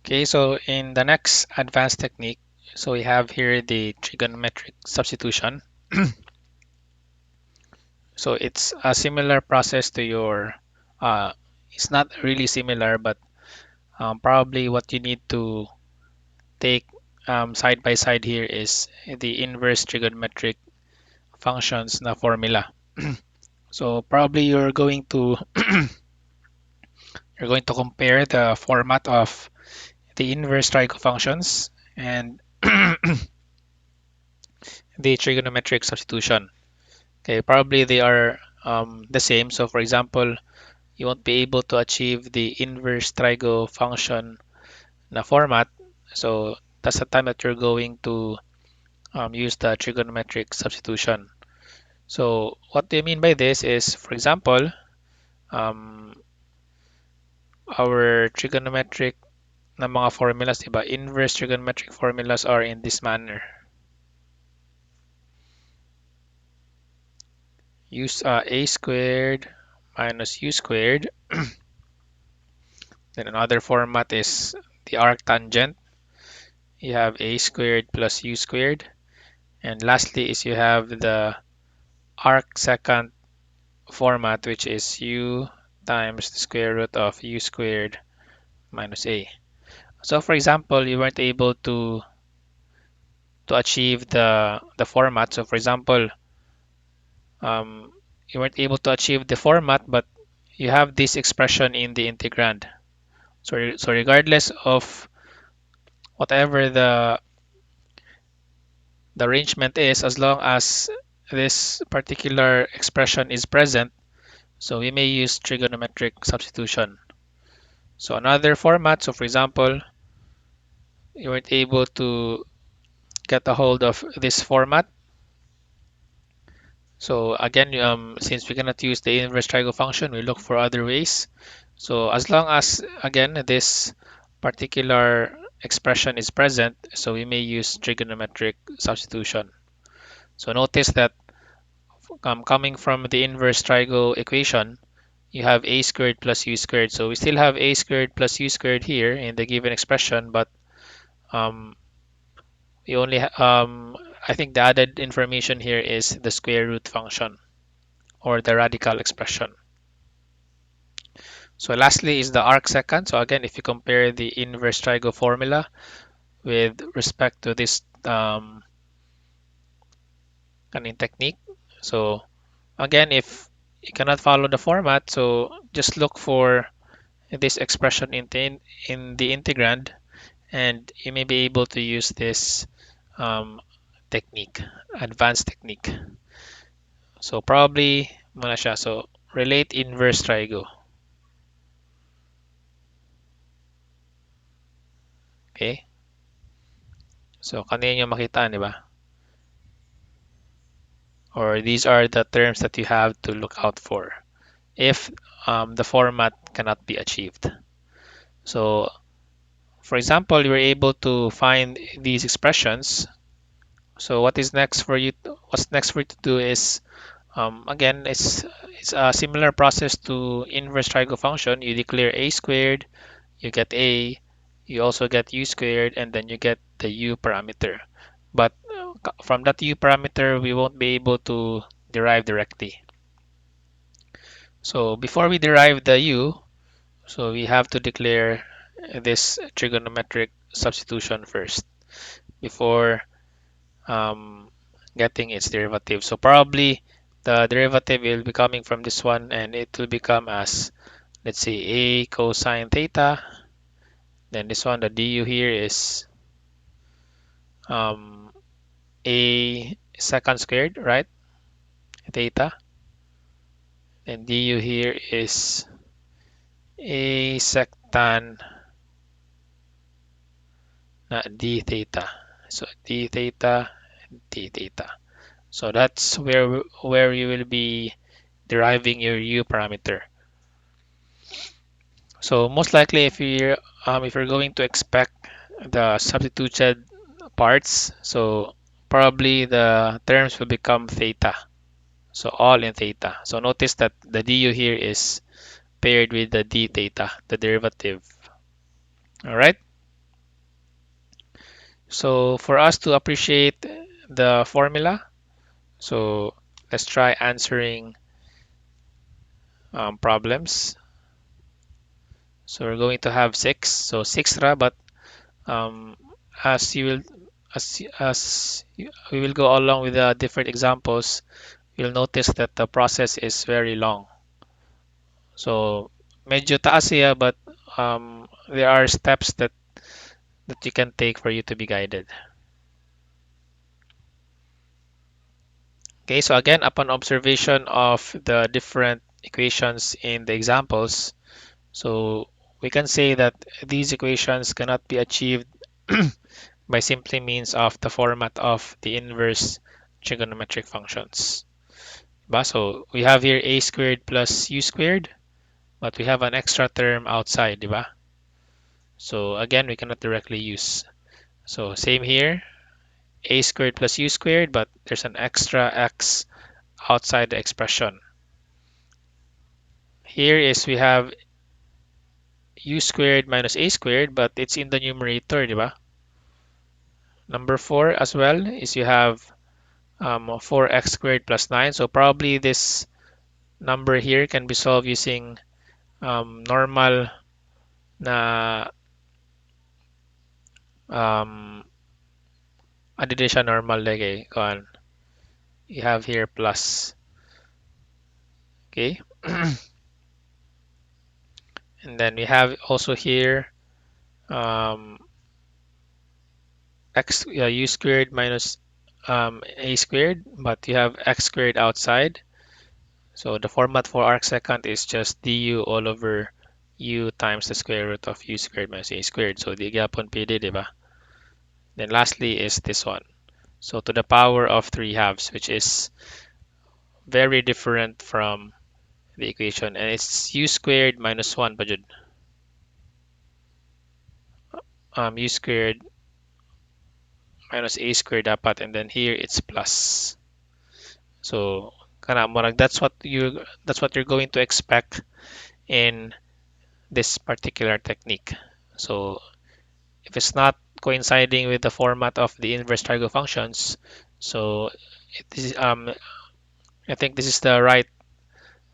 Okay, so in the next advanced technique, so we have here the trigonometric substitution. So it's a similar process to your, it's not really similar, but probably what you need to take side by side here is the inverse trigonometric functions na formula. So probably you're going to compare the format of the inverse trigo functions and the trigonometric substitution. Okay, probably they are the same. So for example, you won't be able to achieve the inverse trigo function na format. So that's the time that you're going to use the trigonometric substitution. So what do you mean by this is, for example, um, our trigonometric na mga formulas, diba? Inverse trigonometric formulas are in this manner. Use a squared minus u squared. Then another format is the arctangent. You have a squared plus u squared. And lastly is you have the arcsecant format, which is u times the square root of u squared minus a. So for example, you weren't able to achieve the format. So for example, um, you weren't able to achieve the format, but you have this expression in the integrand. So regardless of whatever the arrangement is, as long as this particular expression is present, so we may use trigonometric substitution. So another format, so for example, you weren't able to get a hold of this format. So again, since we cannot use the inverse trigo function, we look for other ways. So as long as, again, this particular expression is present, so we may use trigonometric substitution. So notice that coming from the inverse trigo equation, you have a squared plus u squared. So we still have a squared plus u squared here in the given expression, but um, we only I think the added information here is the square root function or the radical expression. So lastly is the arcsecant. So again, if you compare the inverse trigo formula with respect to this technique, so again, if you cannot follow the format, so just look for this expression in the integrand, and you may be able to use this technique, advanced technique. So probably muna siya. So relate inverse trigo. Okay? So kanina yung makita, di ba? Or these are the terms that you have to look out for if the format cannot be achieved. So for example, you were able to find these expressions. So what's next for you to do is, again, it's a similar process to inverse trigo function. You declare a squared, you get a, you also get u squared, and then you get the u parameter. But from that u parameter, we won't be able to derive directly. So before we derive the u, so we have to declare this trigonometric substitution first before um, getting its derivative. So probably the derivative will be coming from this one, and it will become as, let's say, a cosine theta. Then this one, the du here is um, a secant squared, right? Theta. And du here is a sectan na d theta. So d theta, d theta. So that's where you will be deriving your u parameter. So most likely, if you're going to expect the substituted parts, so probably the terms will become theta. So all in theta. So notice that the du here is paired with the d theta, the derivative. All right. So for us to appreciate the formula, so let's try answering problems. So we're going to have 6. So 6 ra, but um, as you will we will go along with the different examples, you'll notice that the process is very long. So medyo taas siya, but there are steps that you can take for you to be guided. Okay, so again, upon observation of the different equations in the examples, so we can say that these equations cannot be achieved by simply means of the format of the inverse trigonometric functions. Diba? So we have here a squared plus u squared, but we have an extra term outside, diba? So again, we cannot directly use. So same here, a squared plus u squared, but there's an extra x outside the expression. Here is we have u squared minus a squared, but it's in the numerator, diba? Number 4 as well is you have 4x squared plus 9. So probably this number here can be solved using normal na ano din siya normal like you have here plus. Okay. And then we have also here um, u squared minus a squared, but you have x squared outside. So the format for arcsecond is just du all over u times the square root of u squared minus a squared. So di gyapon pwede, di ba? Then lastly is this one. So to the power of 3 halves, which is very different from the equation. And it's u squared minus 1 pa jud. U squared minus a squared dapat, and then here it's plus. So kana mo that's what you're going to expect in this particular technique. So if it's not coinciding with the format of the inverse trigo functions, so I think this is the right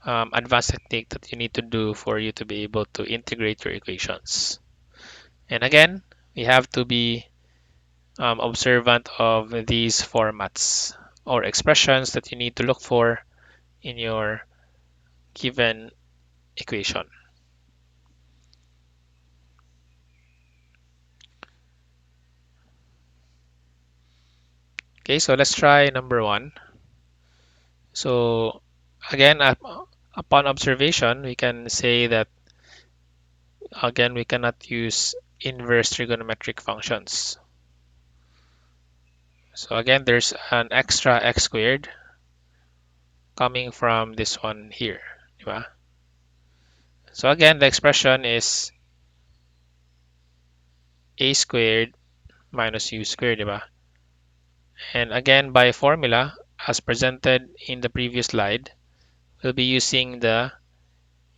advanced technique that you need to do for you to be able to integrate your equations. And again, we have to be observant of these formats or expressions that you need to look for in your given equation. Okay, so let's try number 1. So again, upon observation, we can say that again, we cannot use inverse trigonometric functions. So again, there's an extra x squared coming from this one here. Diba? So again, the expression is a squared minus u squared. Diba? And again, by formula, as presented in the previous slide, we'll be using the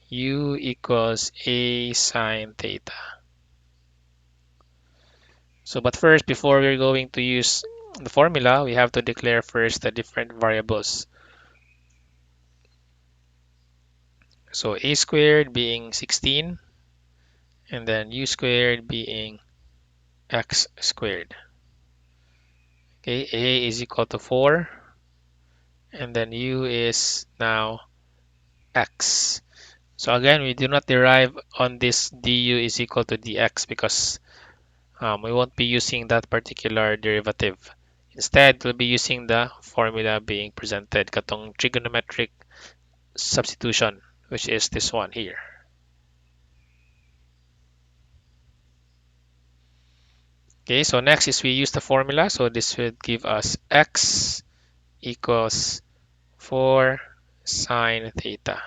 u equals a sine theta. So, but first, before we're going to use the formula, we have to declare first the different variables. So a squared being 16, and then u squared being x squared. Okay, a is equal to 4, and then u is now x. So again, we do not derive on this du is equal to dx because we won't be using that particular derivative. Instead, we'll be using the formula being presented, katong trigonometric substitution, which is this one here. Okay, so next is we use the formula. So this would give us x equals 4 sine theta.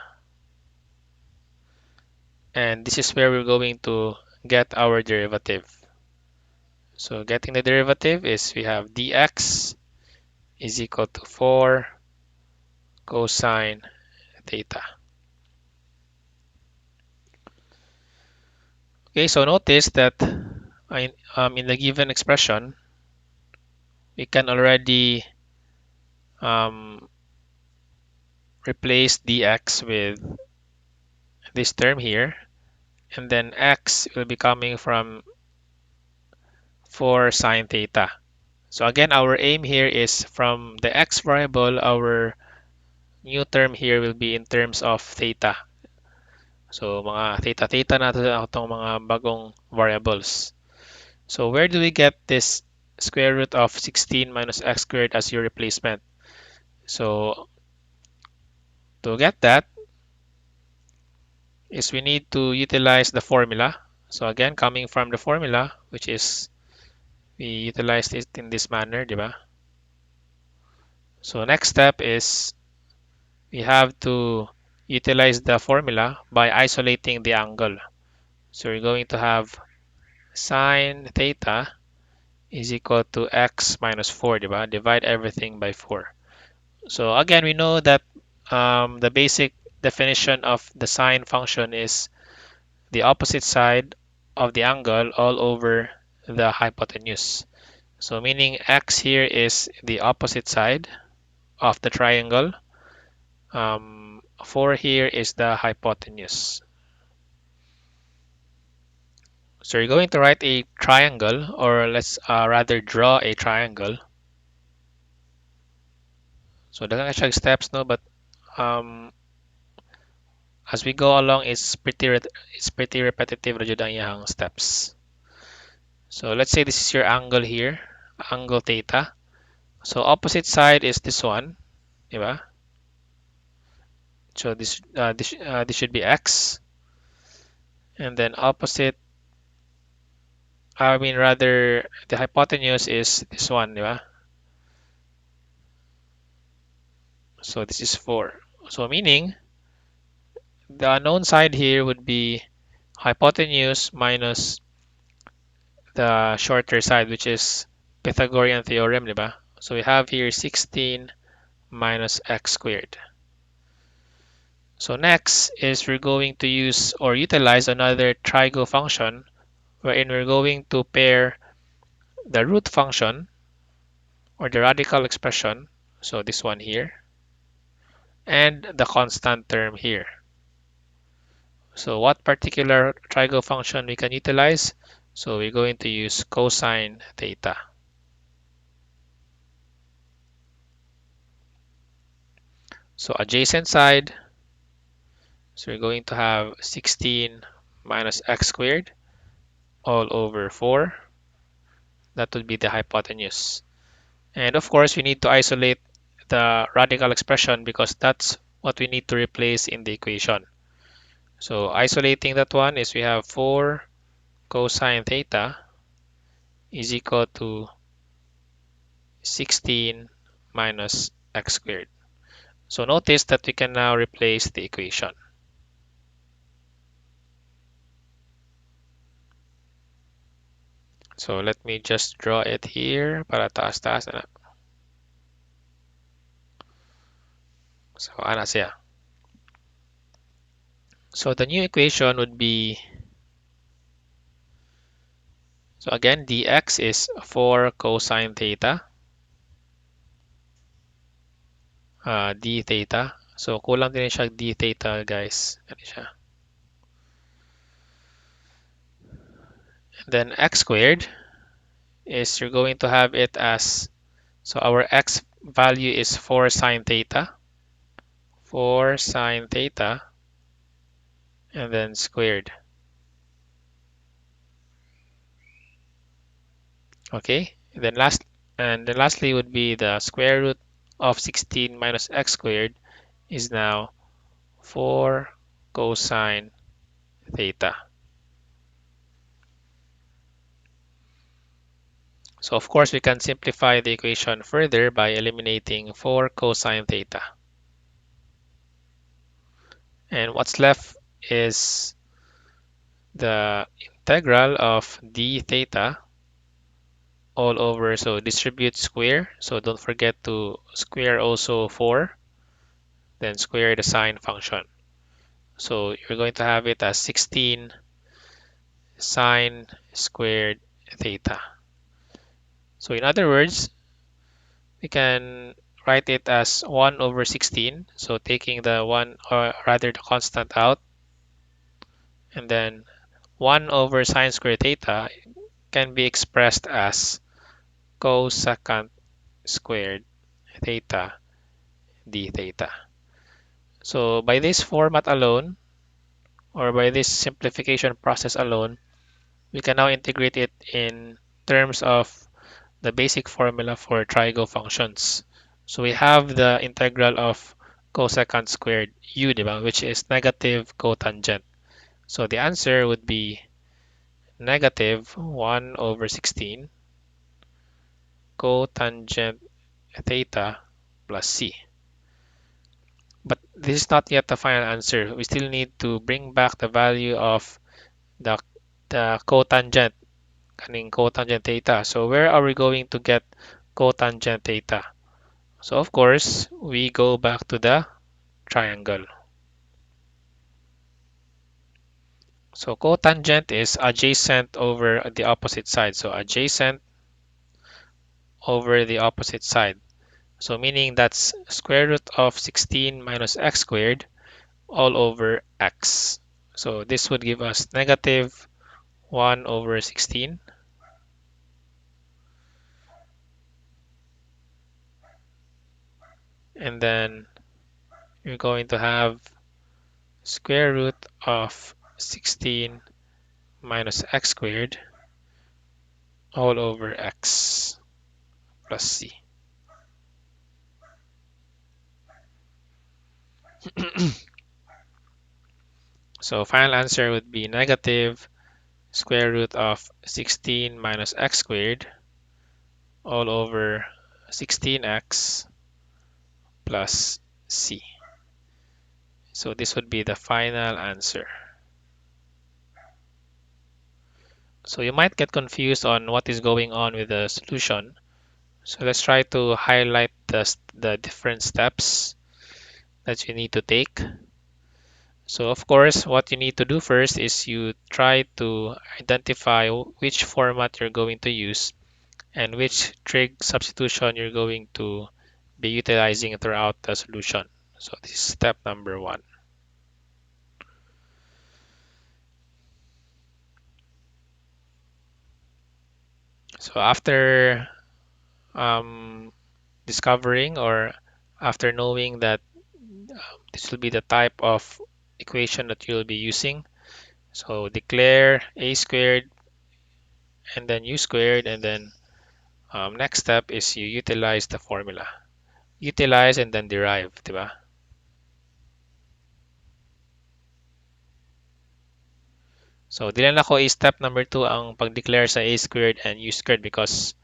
And this is where we're going to get our derivative. So getting the derivative is we have dx is equal to 4 cosine theta. Okay, so notice that in the given expression, we can already um, replace dx with this term here, and then x will be coming from 4 sine theta. So again, our aim here is from the x variable, our new term here will be in terms of theta. So mga theta-theta natin itong mga bagong variables. So where do we get this square root of 16 minus x squared as your replacement? So to get that is we need to utilize the formula. So again, coming from the formula, which is we utilized it in this manner, di ba? So next step is we have to utilize the formula by isolating the angle. So we're going to have sine theta is equal to x minus 4, di ba? Divide everything by 4. So again, we know that the basic definition of the sine function is the opposite side of the angle all over the hypotenuse. So meaning x here is the opposite side of the triangle. 4 here is the hypotenuse. So you're going to write a triangle, or let's rather draw a triangle. So daghang siya steps, no, but um, as we go along, it's pretty repetitive ra jud ang iyang steps. So let's say this is your angle here, angle theta. So opposite side is this one, di ba? So this should be x, and then opposite. I mean, rather, the hypotenuse is this one, di ba? So this is 4. So meaning the unknown side here would be hypotenuse minus the shorter side, which is Pythagorean theorem, di ba? So we have here 16 minus x squared. So next is we're going to use or utilize another trigo function, wherein we're going to pair the root function or the radical expression, so this one here, and the constant term here. So what particular trigo function we can utilize? So we're going to use cosine theta. So adjacent side, so we're going to have 16 minus x squared all over 4. That would be the hypotenuse. And of course, we need to isolate the radical expression because that's what we need to replace in the equation. So isolating that one is we have 4 cosine theta is equal to 16 minus x squared. So notice that we can now replace the equation. So let me just draw it here para taas-taas na. So ana siya. So the new equation would be, so again, dx is 4 cosine theta d theta. So kulang din siya d theta, guys. Ano siya? And then x squared is you're going to have it as, so our x value is 4 sine theta. 4 sine theta and then squared. Okay, and then lastly would be the square root of 16 minus x squared is now 4 cosine theta. So of course we can simplify the equation further by eliminating 4 cosine theta. And what's left is the integral of d theta all over, so distribute square, so don't forget to square also 4, then square the sine function. So you're going to have it as 16 sine squared theta. So in other words, we can write it as 1 over 16. So taking the 1, or rather the constant out, and then 1 over sine squared theta can be expressed as cosecant squared theta d theta. So by this format alone, or by this simplification process alone, we can now integrate it in terms of the basic formula for trigo functions. So we have the integral of cosecant squared u, diba, which is negative cotangent. So the answer would be negative 1 over 16 cotangent theta plus c. But this is not yet the final answer. We still need to bring back the value of the, the cotangent, kaning cotangent theta. So where are we going to get cotangent theta? So of course, we go back to the triangle. So cotangent is adjacent over the opposite side. So adjacent over the opposite side. So meaning that's square root of 16 minus x squared all over x. So this would give us negative 1 over 16. And then you're going to have square root of 16 minus x squared all over x plus c. So final answer would be negative square root of 16 minus x squared all over 16x plus c. So this would be the final answer. So you might get confused on what is going on with the solution. So let's try to highlight the different steps that you need to take. So of course, what you need to do first is you try to identify which format you're going to use and which trig substitution you're going to be utilizing throughout the solution. So this is step number 1. So after discovering, or after knowing that this will be the type of equation that you'll be using, so declare a squared and then u squared, and then next step is you utilize the formula. Utilize and then derive, diba? So dinala ko is step number 2 ang pag-declare sa a squared and u squared because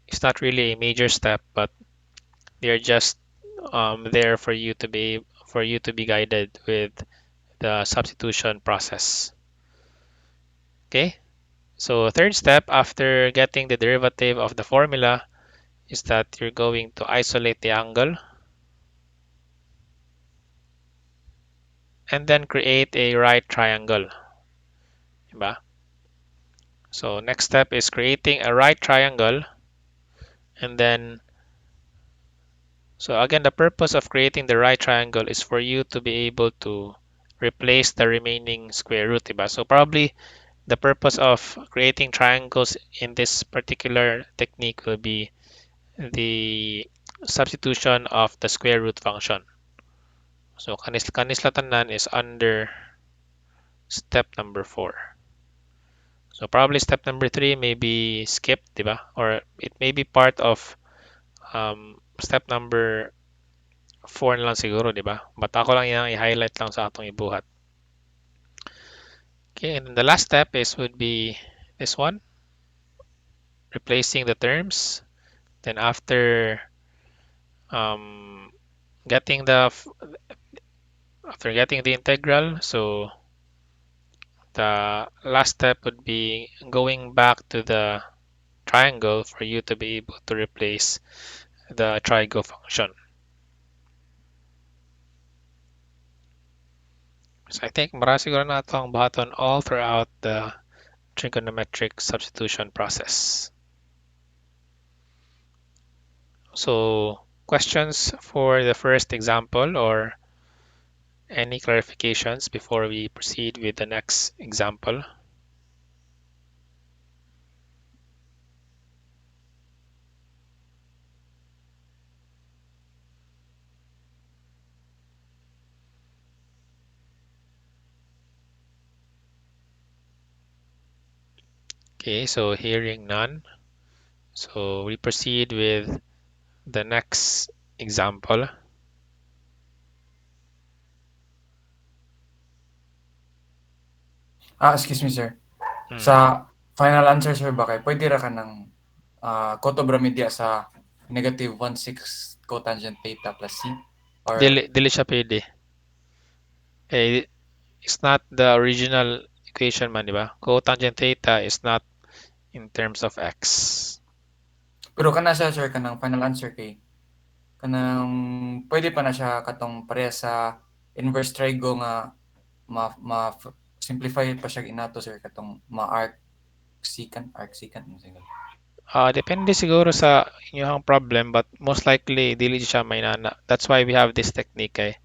it's not really a major step, but they're just there for you to be guided with the substitution process. Okay, so third step after getting the derivative of the formula is that you're going to isolate the angle and then create a right triangle. Diba? So next step is creating a right triangle, and then so again the purpose of creating the right triangle is for you to be able to replace the remaining square root. Diba? So probably the purpose of creating triangles in this particular technique will be the substitution of the square root function. So kanislatanan is under step number 4. So probably step number 3 may be skipped, diba? Or it may be part of step number 4 na lang siguro, diba? But ako lang yung i-highlight lang sa atong ibuhat. Okay, and then the last step would be this one, replacing the terms. Then after um, getting the integral, so the last step would be going back to the triangle for you to be able to replace the trigo function. So I think mara siguro na itong buhaton all throughout the trigonometric substitution process. So questions for the first example or any clarifications before we proceed with the next example? Okay, so hearing none. So we proceed with the next example. Excuse me, sir. Mm. Sa final answer, sir, ba kay pwede ra ka ng cotobra media sa negative 1/6 cotangent theta plus c? Or, Dili siya pwede. Eh, it's not the original equation man, di ba? Cotangent theta is not in terms of x. pero kana siya, sir, kanang final answer kay kanang pwede pa na siya katong pareha sa inverse trigo nga ma simplify pa siya inato, sir, katong arc secant mo siguro. Depende siguro sa inyong problem, but most likely dili siya may nana. That's why we have this technique. Eh.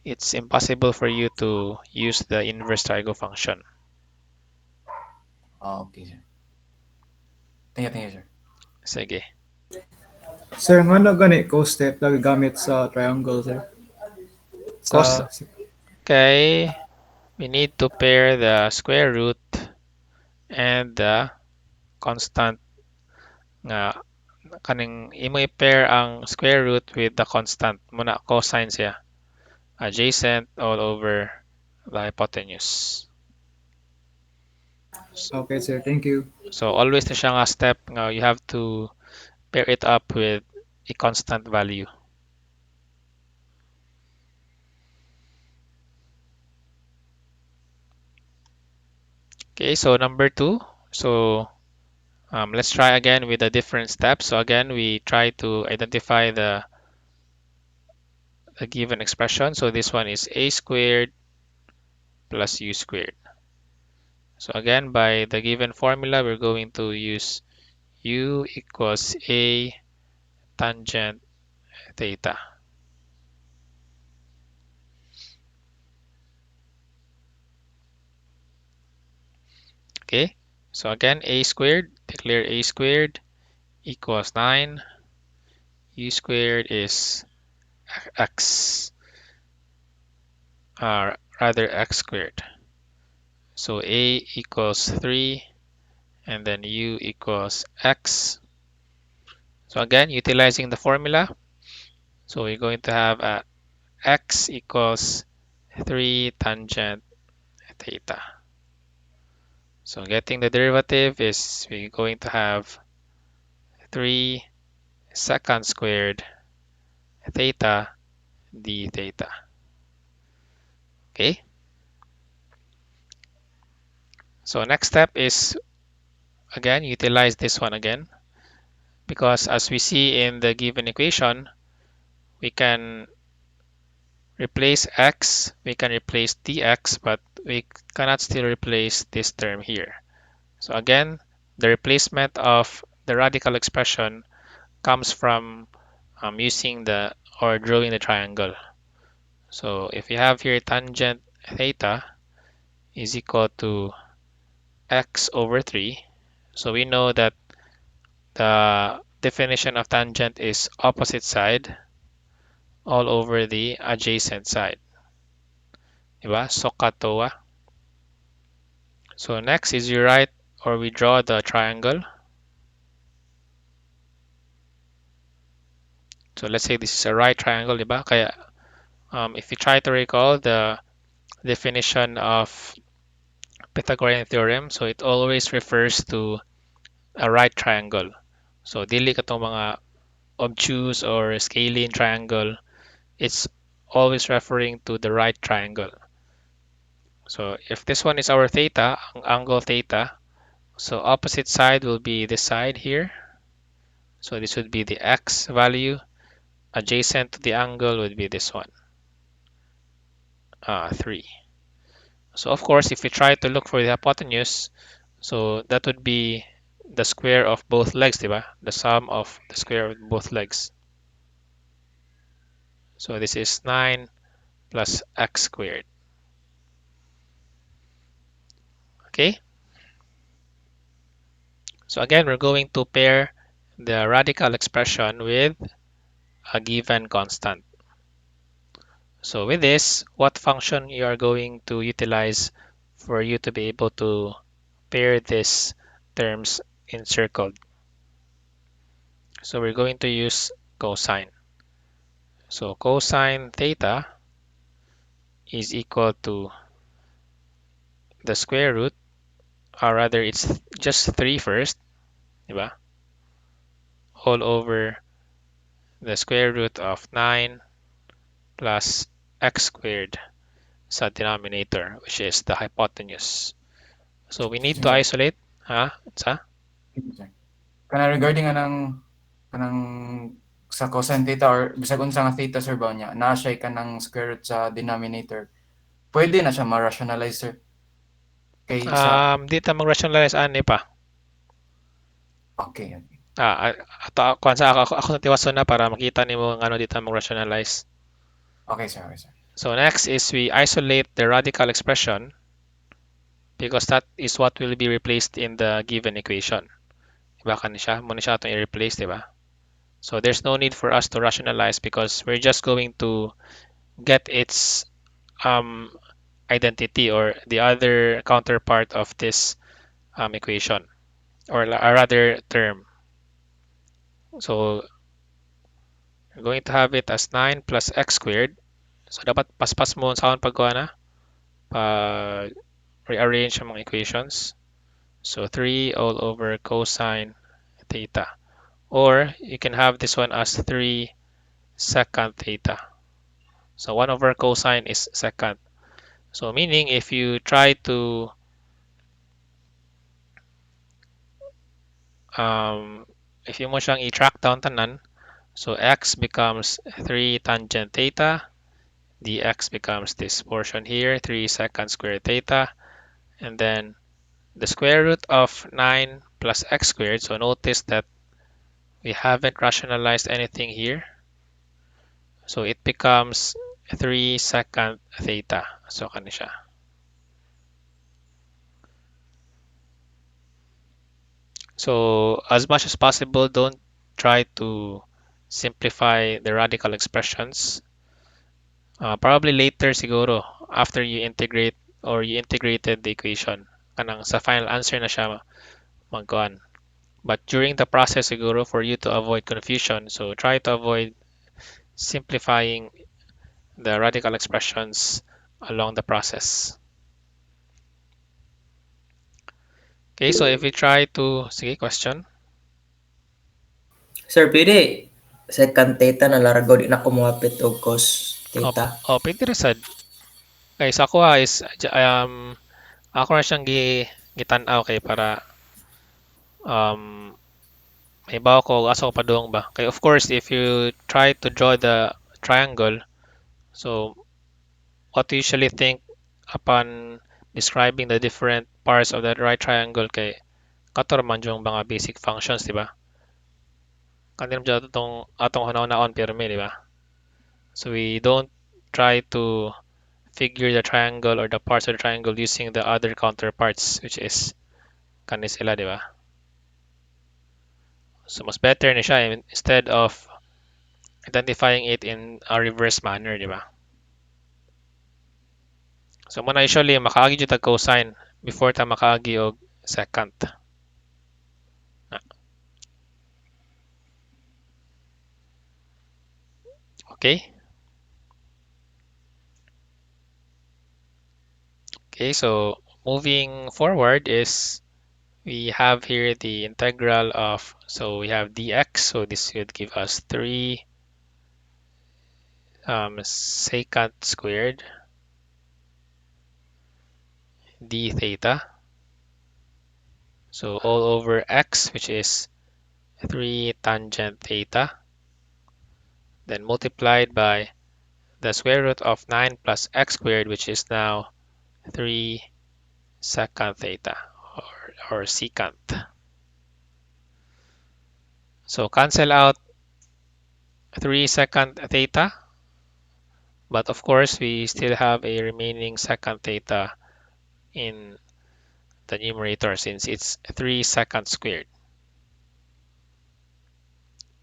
It's impossible for you to use the inverse trigo function. Okay, sir. Thank you, sir. Sige. Sir, nga na gani co-step na gamit sa triangle, sir? Cos, Sa okay, we need to pair the square root and the constant nga kaning imo i-pair ang square root with the constant muna cosine siya adjacent all over the hypotenuse. Okay, sir. Thank you. So always na siya nga step nga you have to pair it up with a constant value. Okay, so number two. So let's try again with a different step. So again, we try to identify the given expression. So this one is a squared plus u squared. So again, by the given formula, we're going to use u equals a tangent theta. Okay, so again, a squared, declare a squared equals 9. U squared is x, rather x squared. So a equals 3 and then u equals x. So again, utilizing the formula, so we're going to have x equals 3 tangent theta. So getting the derivative is we're going to have 3 secant squared theta d theta. Okay. So next step is again utilize this one again because as we see in the given equation, we can replace x, we can replace dx, but we cannot still replace this term here. So again, the replacement of the radical expression comes from using the or drawing the triangle. So if you have here tangent theta is equal to x over 3, so we know that the definition of tangent is opposite side all over the adjacent side. Diba? SOHCAHTOA. So next is you write or we draw the triangle. So let's say this is a right triangle, diba? Kaya if you try to recall the definition of Pythagorean theorem, so it always refers to a right triangle. So dili katong mga obtuse or scalene triangle, it's always referring to the right triangle. So if this one is our theta, ang angle theta, so opposite side will be this side here. So this would be the x value. Adjacent to the angle would be this one, 3. So of course, if we try to look for the hypotenuse, so that would be the square of both legs, diba? The sum of the square of both legs. So this is 9 plus x squared. Okay? So again, we're going to pair the radical expression with a given constant. So with this, what function you are going to utilize for you to be able to pair these terms encircled? So we're going to use cosine. So cosine theta is equal to the square root, or rather it's just 3 first, diba? All over the square root of 9 plus x squared sa denominator, which is the hypotenuse. So we need Sige, to sir. isolate, ha? Sa? Sige, sir. Kana regarding kanang sa cosine theta or bisag unsa nga theta sir ba niya, naa siya kanang square root sa denominator. Pwede na siya ma-rationalize sir. Kay sa Di ta mag-rationalize ani pa. okay. Ato ako natiwason na para makita nimo ng ano dito mag-rationalize. Okay sir, okay sir. So next is we isolate the radical expression because that is what will be replaced in the given equation. Diba kan siya? Muna siya itong i-replace, diba? So there's no need for us to rationalize because we're just going to get its identity or the other counterpart of this equation or rather term. So we're going to have it as 9 plus x squared. So dapat paspas mo sa paggawa na rearrange ang mga equations. So 3 all over cosine theta. Or you can have this one as 3 secant theta. So 1 over cosine is secant. So meaning if you try to if you mo siyang i-track down tanan, so x becomes 3 tangent theta, dx becomes this portion here, 3 secant squared theta, and then the square root of 9 plus x squared. So notice that we haven't rationalized anything here. So it becomes 3 secant theta. So kani siya. So as much as possible, don't try to simplify the radical expressions. Probably later siguro after you integrate or you integrated the equation. Kanang sa final answer na siya magkuhan. But during the process siguro for you to avoid confusion, so try to avoid simplifying the radical expressions along the process. Okay, so if we try to, sige, question. Sir, pwede second theta na largo di na kumapit og cos theta. Pwede rin sad. Okay, so ako is, ako na siyang gitan-aw kay para may bawa ko asa ko padung ba. Okay, of course, if you try to draw the triangle, so what you usually think upon describing the different parts of that right triangle kay kato man yung mga basic functions, di ba? Kanina dyan atong hanaw-naon pirmi, di ba? So we don't try to figure the triangle or the parts of the triangle using the other counterparts, which is kani sila, di ba? So mas better na siya instead of identifying it in a reverse manner, di ba? So muna usually makaagi dito cosine before ta makaagi og secant. Okay? Okay, so moving forward is we have here the integral of, so we have dx, so this would give us 3 secant squared d theta. So all over x, which is 3 tangent theta, then multiplied by the square root of 9 plus x squared, which is now 3 secant theta or secant. So cancel out 3 secant theta. But of course, we still have a remaining secant theta in the numerator since it's 3 seconds squared.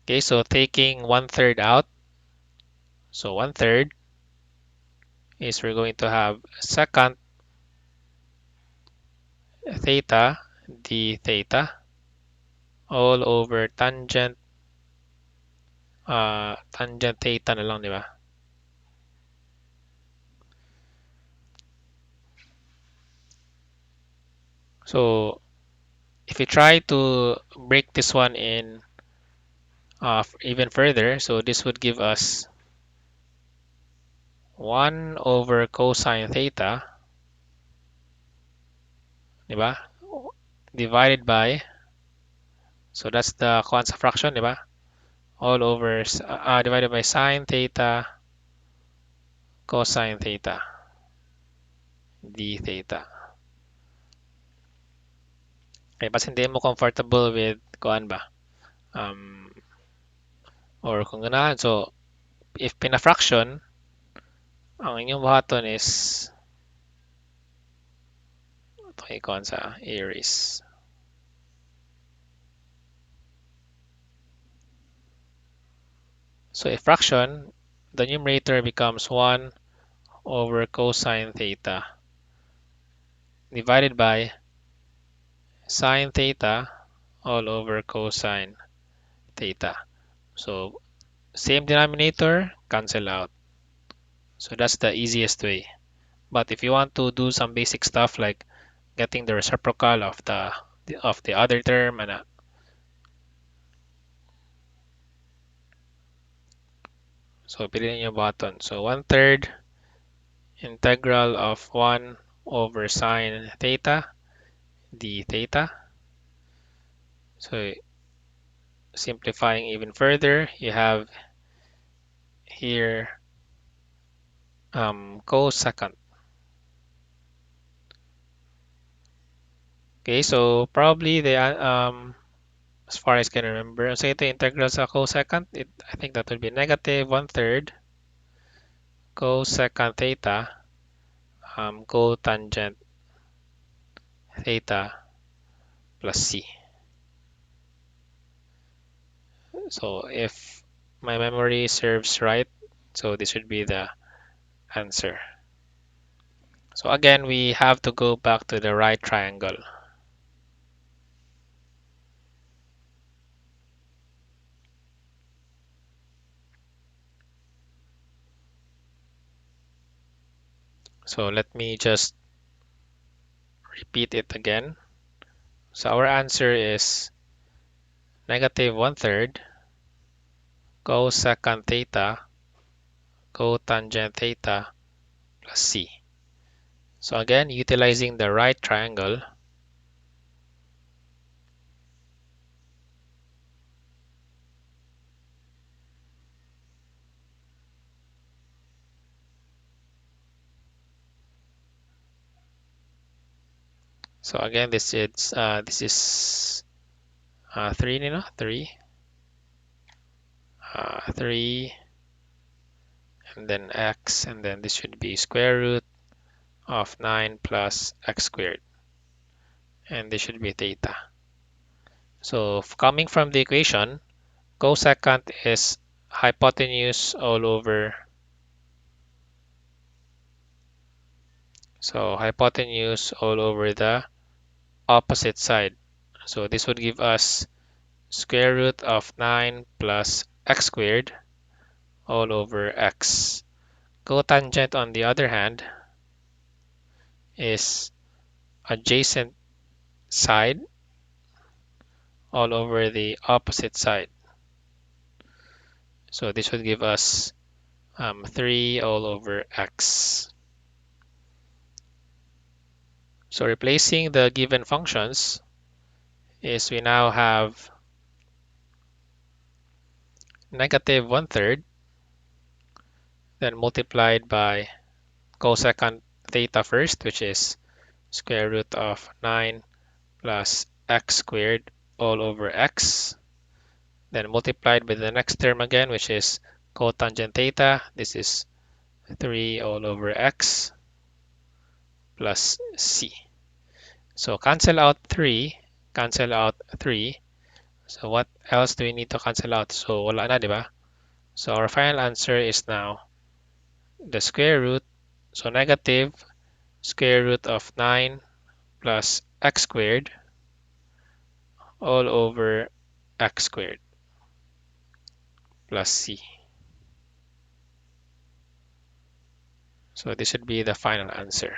Okay, so taking 1/3 out, so 1/3 is we're going to have secant theta d theta all over tangent theta na lang, di ba? So if we try to break this one in even further, so this would give us 1 over cosine theta, di ba? Divided by, so that's the constant fraction, di ba? All over, divided by sine theta cosine theta d theta. Okay, basta hindi mo comfortable with kuan ba? Or kung ganahan, so if pina-fraction, ang inyong buhaton is ito icon sa aries. So if fraction, the numerator becomes 1 over cosine theta divided by sine theta all over cosine theta. So same denominator, cancel out. So that's the easiest way. But if you want to do some basic stuff like getting the reciprocal of the other term and so piliin yung button. So 1/3 integral of 1 over sine theta d theta. So simplifying even further, you have here cosecant. Okay, so probably the as far as I can remember, so ito integral sa cosecant, I think that would be negative 1/3 cosecant theta cotangent theta plus c. So if my memory serves right, so this would be the answer. So again, we have to go back to the right triangle. So let me just repeat it again. So our answer is negative 1/3 cosecant theta cotangent theta plus c. So again, utilizing the right triangle, so again this is 3, you know, 3 3 and then x, and then this should be square root of 9 plus x squared, and this should be theta. So coming from the equation, cosecant is hypotenuse all over, so hypotenuse all over the opposite side. So this would give us square root of 9 plus x squared all over x. Cotangent, on the other hand, is adjacent side all over the opposite side. So this would give us 3 all over x. So replacing the given functions is we now have negative 1/3 then multiplied by cosecant theta first, which is square root of 9 plus x squared all over x, then multiplied by the next term again, which is cotangent theta. This is 3 all over x plus c. So cancel out 3, cancel out 3. So what else do we need to cancel out? So wala na, di ba? So our final answer is now the square root, so negative square root of 9 plus x squared all over x squared plus c. So this should be the final answer.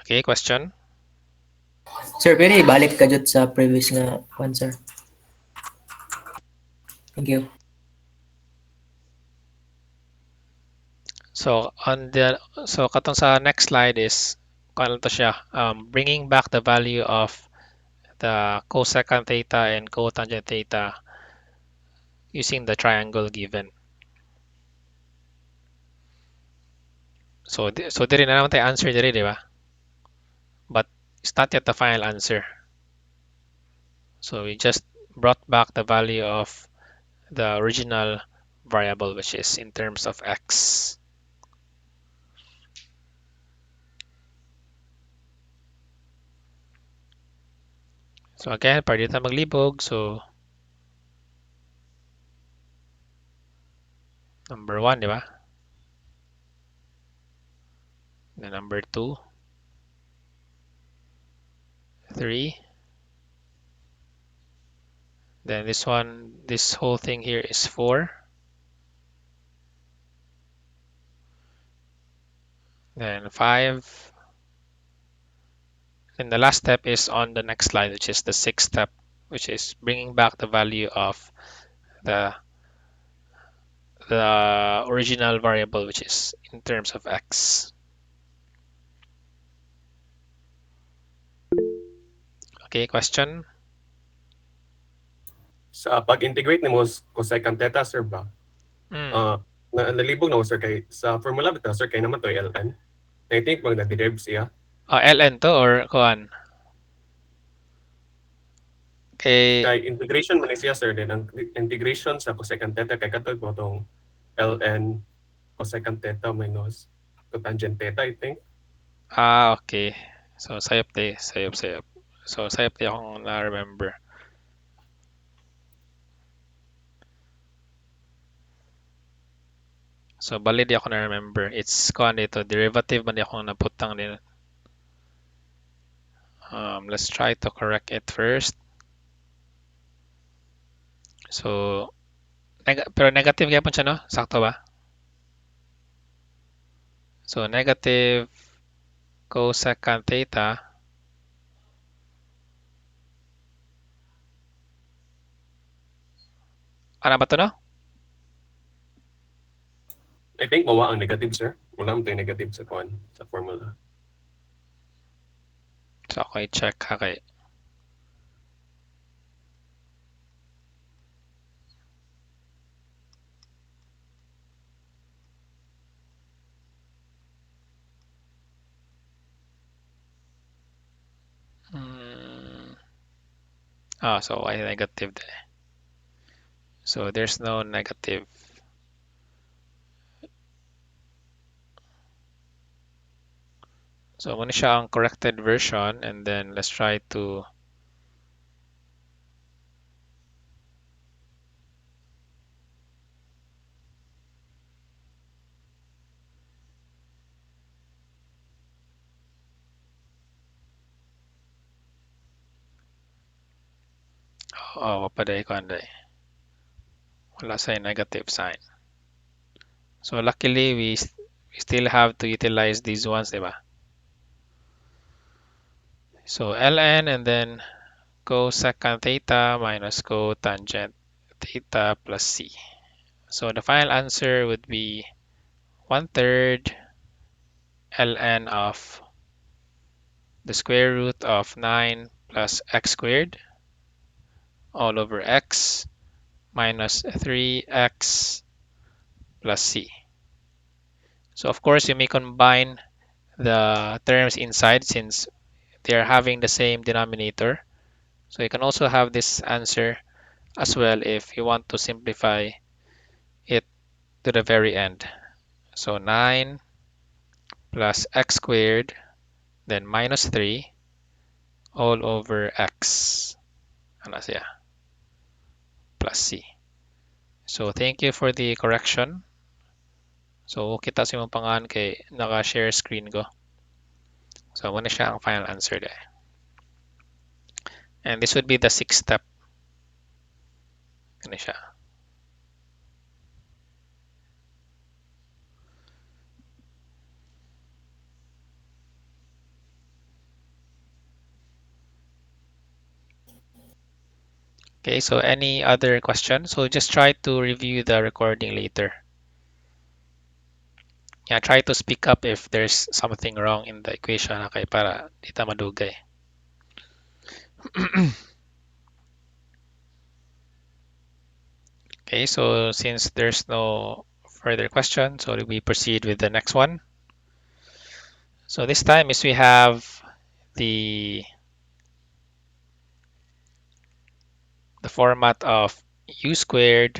Okay, question? Sir, pwede ibalik ka jud sa previous nga one, sir. Thank you. So katong sa next slide is ano to siya, bringing back the value of the cosecant theta and cotangent theta using the triangle given. So diri na naman tayo answer diri, di ba? But it's not yet the final answer. So we just brought back the value of the original variable, which is in terms of x. So again, pwede tayo maglibog. So number 1, di ba? Then number 2, 3. Then this one, this whole thing here is 4. Then 5. And the last step is on the next slide, which is the 6th step, which is bringing back the value of the original variable, which is in terms of x. Okay, question? Sa pag-integrate nimo cosecant theta, sir ba? Nalibog na ko, sir, kay sa formula bitaw, sir, kay naman to ln. I think pag na-derive siya. ln to or kuan? Kay integration man siya, sir, din ang integration sa cosecant theta kay katong mo tong ln cosecant theta minus cotangent theta, I think. Okay. So sayop. So sayop di akong na-remember. So bali di ako na-remember. It's kuan dito, derivative man di ako naputang din. Let's try to correct it first. So pero negative kaya po siya, no? Sakto ba? So negative cosecant theta. Ano ba to, no? I think mawa ang negative, sir. Wala mo tayo negative sa kuan sa formula. So ako i-check ha kay. So I negative there. So there's no negative. So muna siya ang corrected version, and then let's try to wapaday ko anday. Wala sa negative sign. So luckily we still have to utilize these ones, diba? So ln and then cosecant theta minus cotangent theta plus c. So the final answer would be 1/3 ln of the square root of 9 plus x squared all over x minus 3x plus c. So of course you may combine the terms inside since they are having the same denominator. So you can also have this answer as well if you want to simplify it to the very end. So 9 plus x squared, then minus 3 all over x. Ano siya? Plus c. So thank you for the correction. So kita sa imong pangan kay naka-share screen ko. So muna siya ang final answer there. And this would be the 6th step. Ano siya? Okay, so any other questions? So just try to review the recording later. Yeah, try to speak up if there's something wrong in the equation, okay, para di ta madugay. Okay, so since there's no further questions, so we proceed with the next one. So this time is we have the format of u squared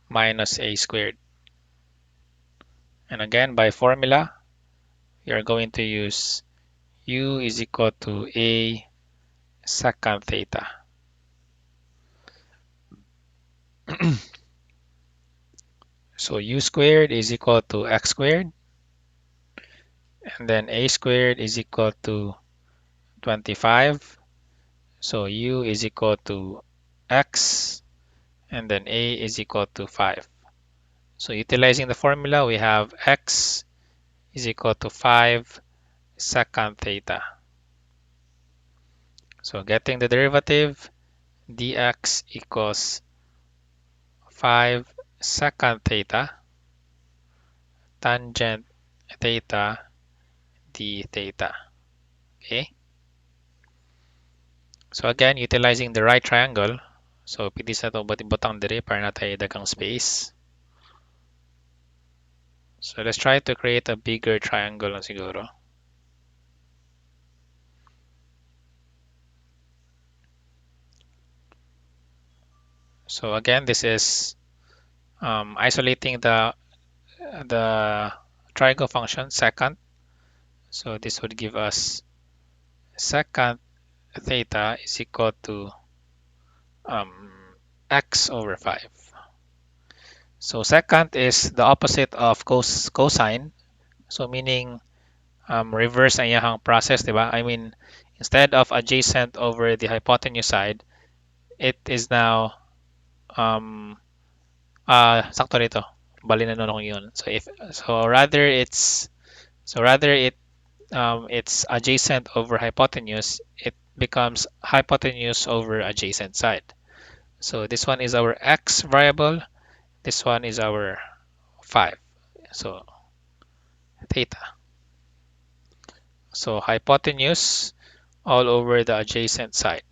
minus a squared. And again, by formula, you're going to use u is equal to a secant theta. So u squared is equal to x squared, and then a squared is equal to 25. So u is equal to x, and then a is equal to 5. So utilizing the formula, we have x is equal to 5 secant theta. So getting the derivative, dx equals 5 secant theta tangent theta d theta. Okay. So again, utilizing the right triangle. So pwede sa ito butang diri para na tayo dagang space. So let's try to create a bigger triangle lang siguro. So again, this is isolating the triangle function secant. So this would give us secant theta is equal to x over 5. So secant is the opposite of cosine. So meaning reverse ang iyahang process, di ba? I mean, instead of adjacent over the hypotenuse side, it is now sakto rito. Bali na nung yun. So rather it's adjacent over hypotenuse, it becomes hypotenuse over adjacent side. So this one is our x variable, this one is our 5. So theta. So hypotenuse all over the adjacent side.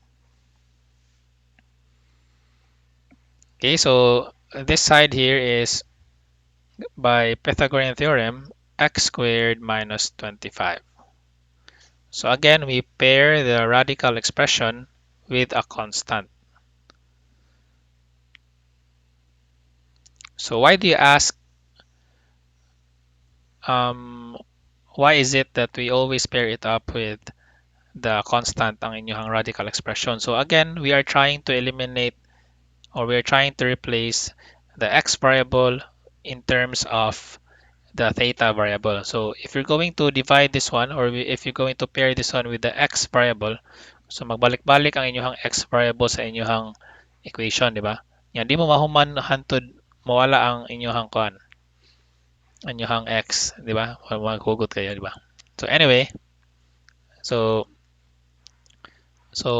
Okay, so this side here is by Pythagorean theorem x squared minus 25. So again, we pair the radical expression with a constant. So why do you ask why is it that we always pair it up with the constant ang inyong radical expression? So again, we are trying to eliminate or we are trying to replace the x variable in terms of the theta variable. So if you're going to divide this one or if you're going to pair this one with the x variable, so magbalik-balik ang inyong x variable sa inyong equation, di ba? Yan, di mo mahuman hantod mawala ang inyong kuan, inyong x, di ba? Maghugot kayo, di ba? So anyway, so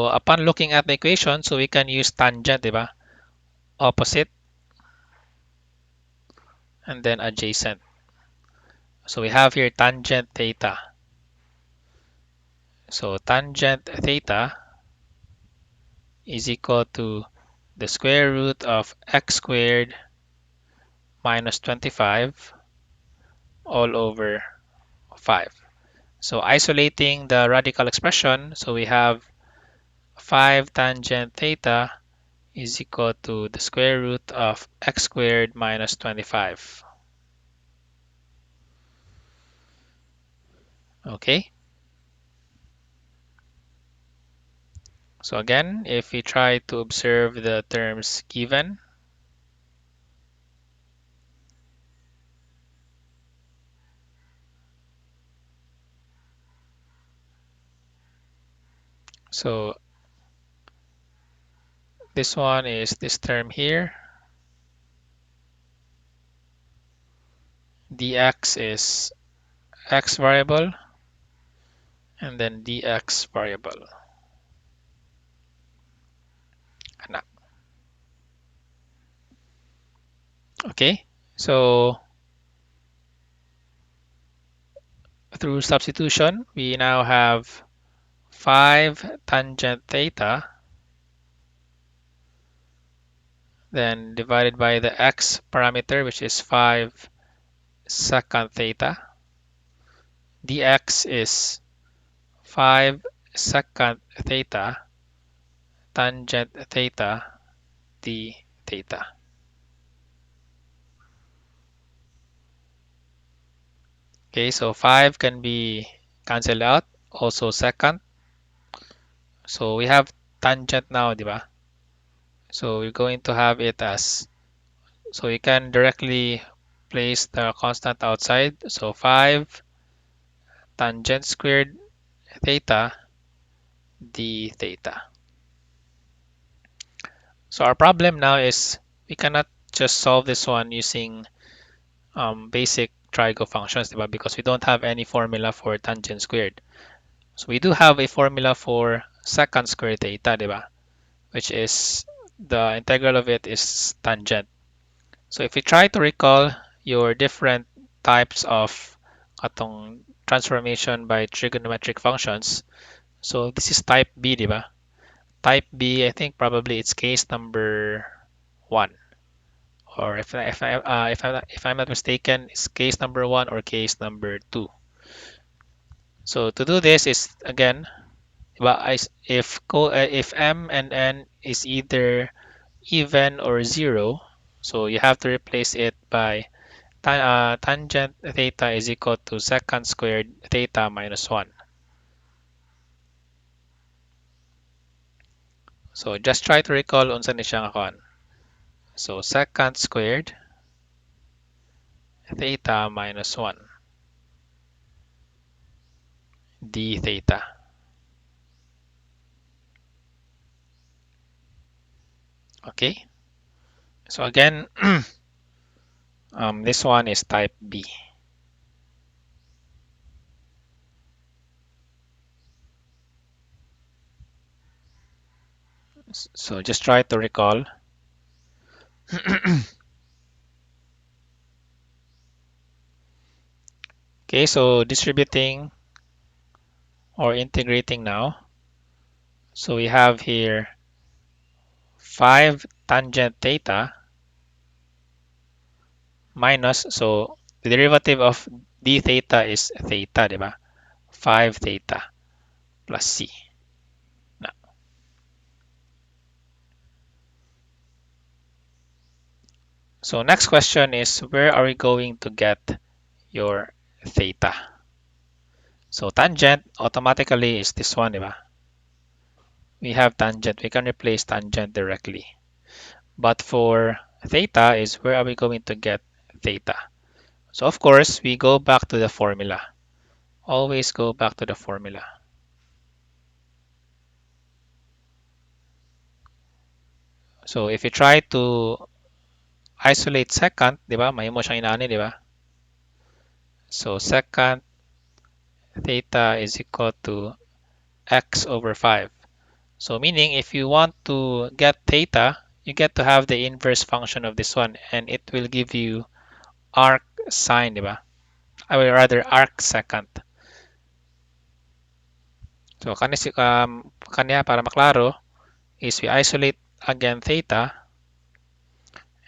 upon looking at the equation, so we can use tangent, di ba? Opposite and then adjacent. So we have here tangent theta. So tangent theta is equal to the square root of x squared minus 25 all over 5. So isolating the radical expression, so we have 5 tangent theta is equal to the square root of x squared minus 25. Okay. So again, if we try to observe the terms given, so this one is this term here. Dx is x variable, and then dx variable. Okay, so through substitution, we now have 5 tangent theta, then divided by the x parameter, which is 5 secant theta. Dx is 5 secant theta tangent theta d theta. Okay, so 5 can be cancelled out, also secant. So we have tangent now, di ba? So we're going to have it as, so you can directly place the constant outside. So 5 tangent squared theta d theta. So our problem now is we cannot just solve this one using basic trigo functions, diba? Because we don't have any formula for tangent squared. So we do have a formula for secant squared theta, diba? Which is the integral of it is tangent. So if we try to recall your different types of atong transformation by trigonometric functions, so this is type B, diba? Type B, I think probably it's case number 1. Or if I'm not mistaken, it's case number 1 or case number 2. So to do this is again, if m and n is either even or 0, so you have to replace it by tangent theta is equal to secant squared theta minus 1. So just try to recall unsa ni siya nga kuan. So secant squared theta minus 1 d theta. Okay. So again, this one is type B. So just try to recall. Okay, so distributing or integrating now. So we have here 5 tangent theta minus, so the derivative of d theta is theta, diba? 5 theta plus c. Now, so next question is, where are we going to get your theta? So tangent automatically is this one, diba? We have tangent, we can replace tangent directly. But for theta is where are we going to get theta? So of course, we go back to the formula. Always go back to the formula. So if you try to isolate secant, di ba? Mahimo siyang inaani, di ba? So secant theta is equal to x over 5. So meaning if you want to get theta, you get to have the inverse function of this one, and it will give you arc sine, di ba? I will rather arc secant. So kanya para maklaro is we isolate again theta,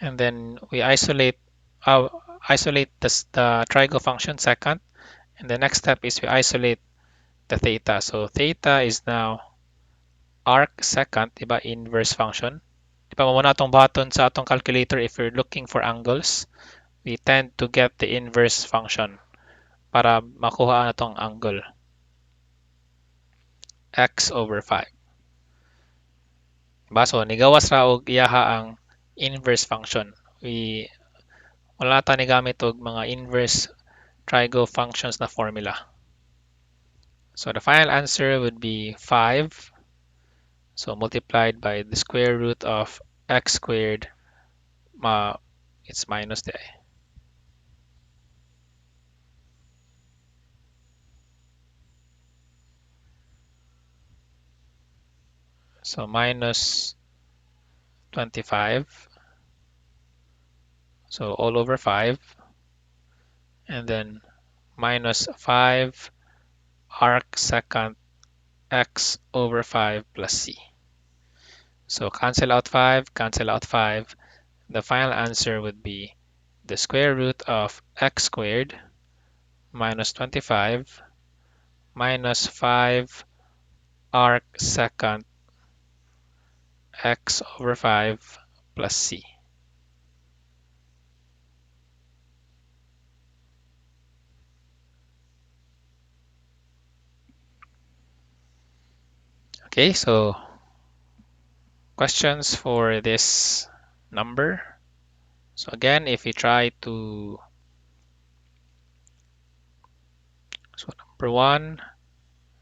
and then we isolate the trigo function secant, and the next step is we isolate the theta. So theta is now arcsecant, diba, inverse function. Diba, muna itong button sa atong calculator if you're looking for angles. We tend to get the inverse function para makuha na itong angle. X over 5. Diba? So, nigawas ra og iyaha ang inverse function. Wala ta ni gamit og mga inverse trigo functions na formula. So, the final answer would be 5. So, multiplied by the square root of x squared, it's minus the a. So, minus 25. So, all over 5. And then minus 5 arcsecant x over 5 plus c. So, cancel out 5, cancel out 5. The final answer would be the square root of x squared minus 25 minus 5 arcsecant x over 5 plus c. Okay, so questions for this number. So again, if we try to, so number 1,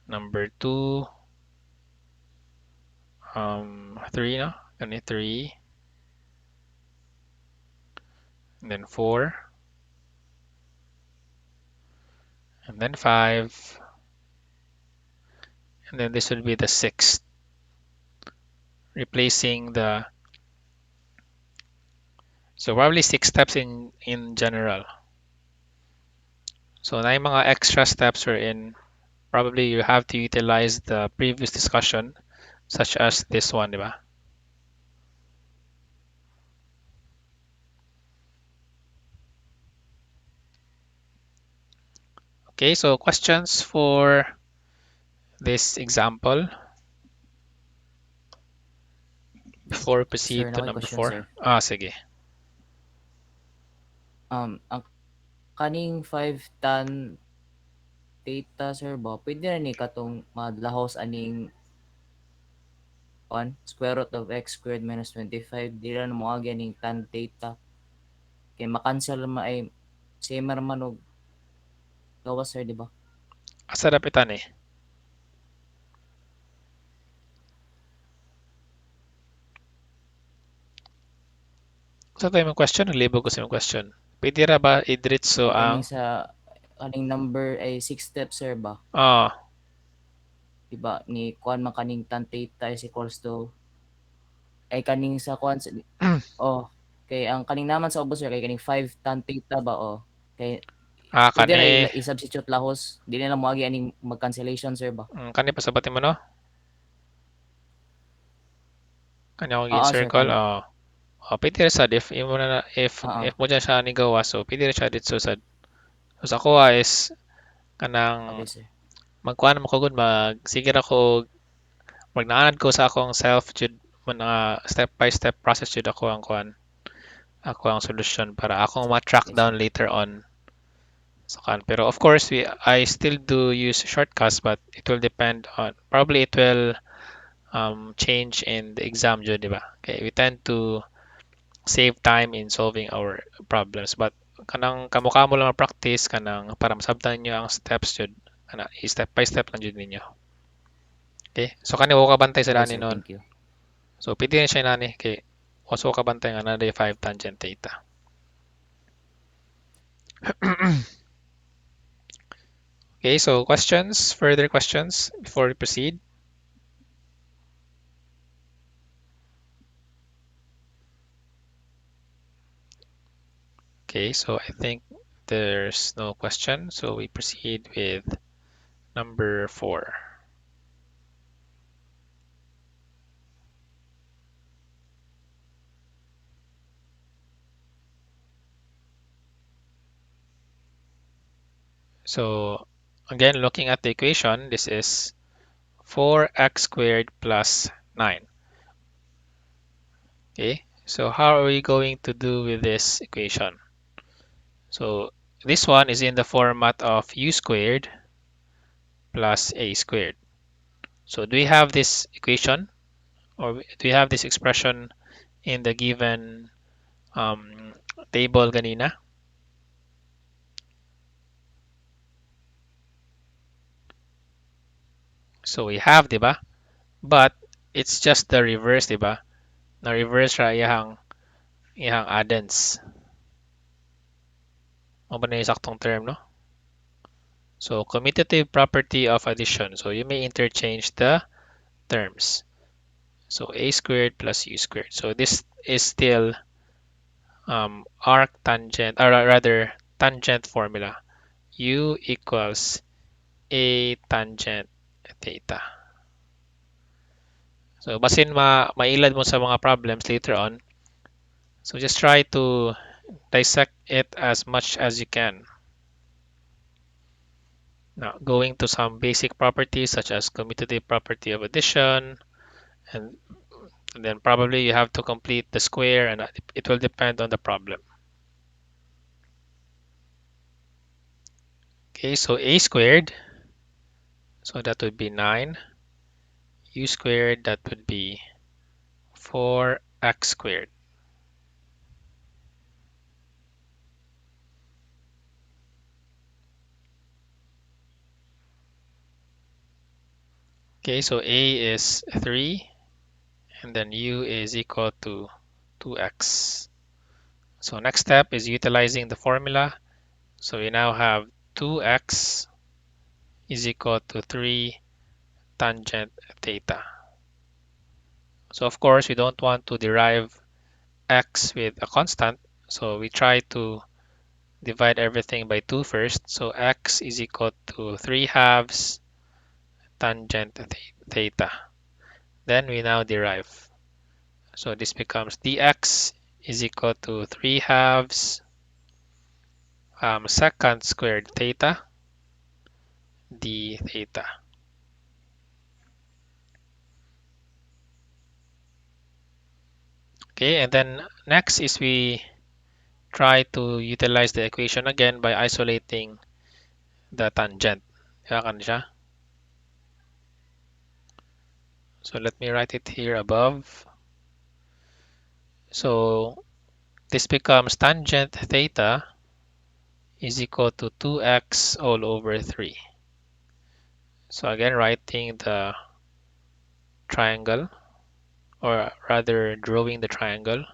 number 2, 3, no? Ganun 3, and then 4, and then 5, and then this would be the 6th, replacing the, so probably 6 steps in general. So na yung mga extra steps are in, probably you have to utilize the previous discussion, such as this one, diba? Okay, so questions for this example before we proceed Sir, to na may number question, 4. sir. Sige. Ang kaning 5 tan theta, sir ba? Pwede na ni katong madlahos aning square root of x squared minus 25. Di na mo agi aning tan theta. Kay makancel ay same man og gawas, sir, di ba? Asa dapitan eh? Sa tayo yung question, naglibog ko sa yung question. Pwede ra ba idritso ang, Kaning number ay 6 steps, sir ba? Diba ni kuan man kaning tan theta is equals to ay kaning sa kuan kay ang kaning naman sa ubos, sir, kay kaning 5 tan theta ba kay pwede ra kani, i-substitute lahos, di na mo agi aning mag-cancellation, sir ba? kani pasabatin mo, no? Kani ako Sir, gi-circle, kani. pwede ra sad if imo na if mo dyan siya ni gawa, so pwede ra siya dito sad. So sa kuha is kanang Okay, sir. magkuan mo ko gud, sige ra ko magnaanad ko sa akong self jud mga step by step process jud ako ang kuan, ako ang solution para akong ma-track Okay, down sir. later on. So, pero of course I still do use shortcuts, but it will depend on, probably it will change in the exam jud, diba? Okay, we tend to save time in solving our problems, but kanang kamukha mo lang practice kanang para masabtan niyo ang steps jud, kana step by step lang jud ninyo. Okay, so kani ko kabantay sa Okay, dani sir, noon. thank you. So pwede na siya nani kay also kabantay nga na 5 tangent theta. Okay, so questions, further questions before we proceed? Okay, so I think there's no question, so we proceed with number 4. So again, looking at the equation, this is 4x squared plus 9. Okay, so how are we going to do with this equation? So this one is in the format of u squared plus a squared. So do we have this equation, or do we have this expression in the given table ganina? So we have, diba? But it's just the reverse, diba? Na reverse ra iyang addends. Mo ba na yung saktong term, no? So commutative property of addition. So you may interchange the terms. So a squared plus u squared. So this is still arc tangent, or rather tangent formula. U equals a tangent theta. So basin mailad mo sa mga problems later on. So just try to dissect it as much as you can. Now going to some basic properties such as commutative property of addition, and then probably you have to complete the square, and it will depend on the problem. Okay, so a squared, so that would be 9. U squared, that would be 4x squared. Okay, so a is 3, and then u is equal to 2x. So next step is utilizing the formula. So we now have 2x is equal to 3 tangent theta. So of course, we don't want to derive x with a constant, so we try to divide everything by 2 first. So x is equal to 3 halves tangent theta. Then we now derive. So this becomes dx is equal to 3 halves secant squared theta d theta. Okay, and then next is we try to utilize the equation again by isolating the tangent. Siya. So let me write it here above. So this becomes tangent theta is equal to 2x all over 3. So again, writing the triangle, or rather drawing the triangle.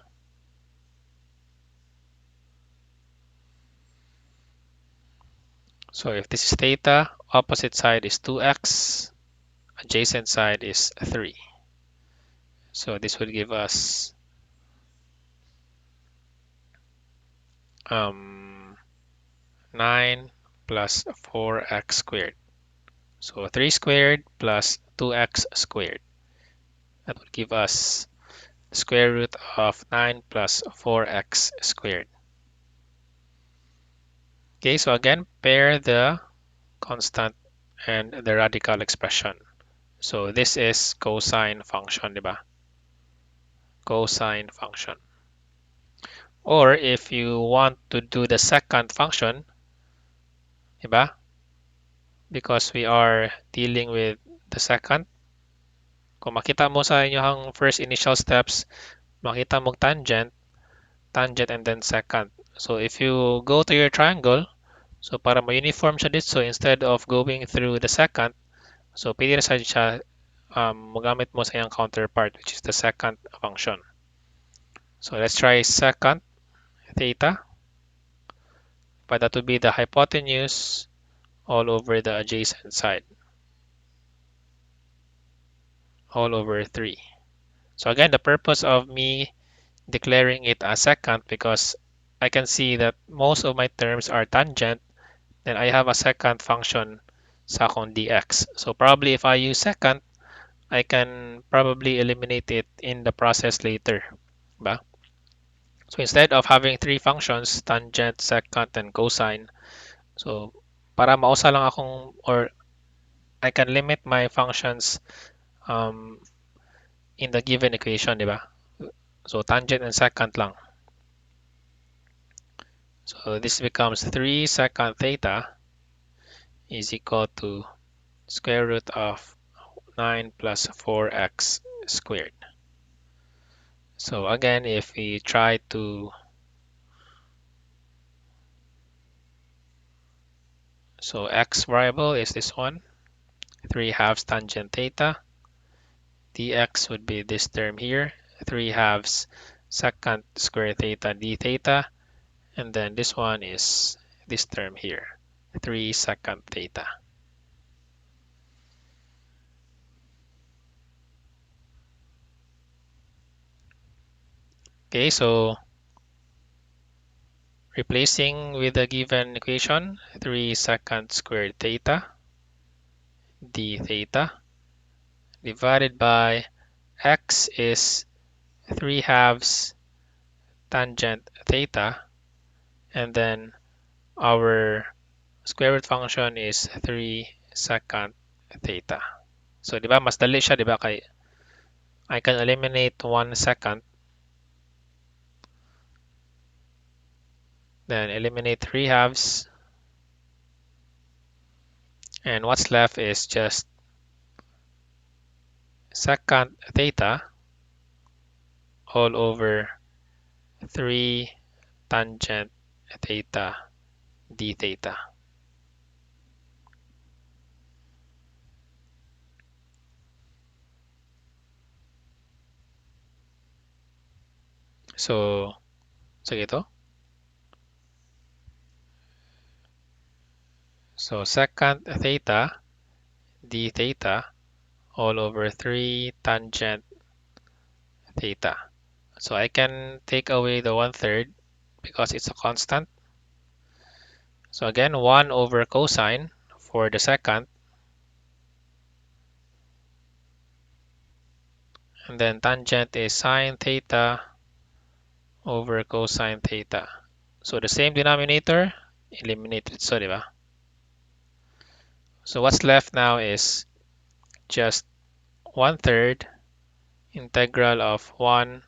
So if this is theta, opposite side is 2x, adjacent side is 3. So this would give us 9 plus 4x squared. So 3 squared plus 2x squared. That would give us the square root of 9 plus 4x squared. Okay, so again, pair the constant and the radical expression. So this is cosine function, diba? Cosine function. Or if you want to do the second function, diba? Because we are dealing with the second. Kung makita mo sa inyong first initial steps, makita mo tangent, and then secant. So if you go to your triangle, so para ma-uniform siya dito, so instead of going through the secant, so pwede na siya magamit mo sa iyang counterpart, which is the secant function. So let's try secant theta. But that would be the hypotenuse all over the adjacent side, all over 3. So again, the purpose of me declaring it as secant, because I can see that most of my terms are tangent, then I have a secant function sa akong dx. So probably if I use secant, I can probably eliminate it in the process later. Ba? So instead of having 3 functions, tangent, secant, and cosine, so para mausa lang akong, or I can limit my functions in the given equation, di ba? So tangent and secant lang. So this becomes 3 secant theta is equal to square root of 9 plus 4x squared. So again, if we try to, so x variable is this one, 3 halves tangent theta. Dx would be this term here, 3 halves secant square theta d theta. And then this one is this term here, 3 secant theta. Okay, so replacing with the given equation, 3 secant squared theta d theta divided by x is 3 halves tangent theta, and then our square root function is 3 secant theta. So, di ba, mas dali siya, di ba, kay I can eliminate 1 secant, then eliminate 3 halves, and what's left is just secant theta all over 3 tangent theta d theta. So, sige to. So, secant theta d theta all over 3 tangent theta. So I can take away the 1/3 because it's a constant. So again, 1 over cosine for the secant, and then tangent is sine theta over cosine theta. So the same denominator, eliminate it, so, di ba? So what's left now is just 1/3 integral of 1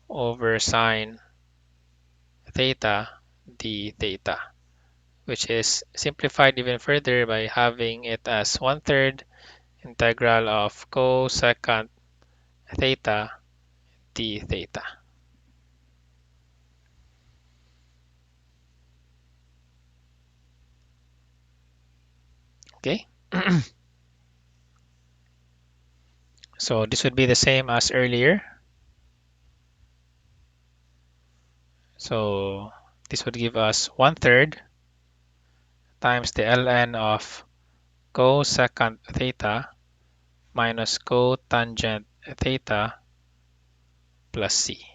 over sine theta d theta, which is simplified even further by having it as 1/3 integral of cosecant theta d theta. Okay. So this would be the same as earlier. So this would give us 1/3 times the ln of cosecant theta minus cotangent theta plus c.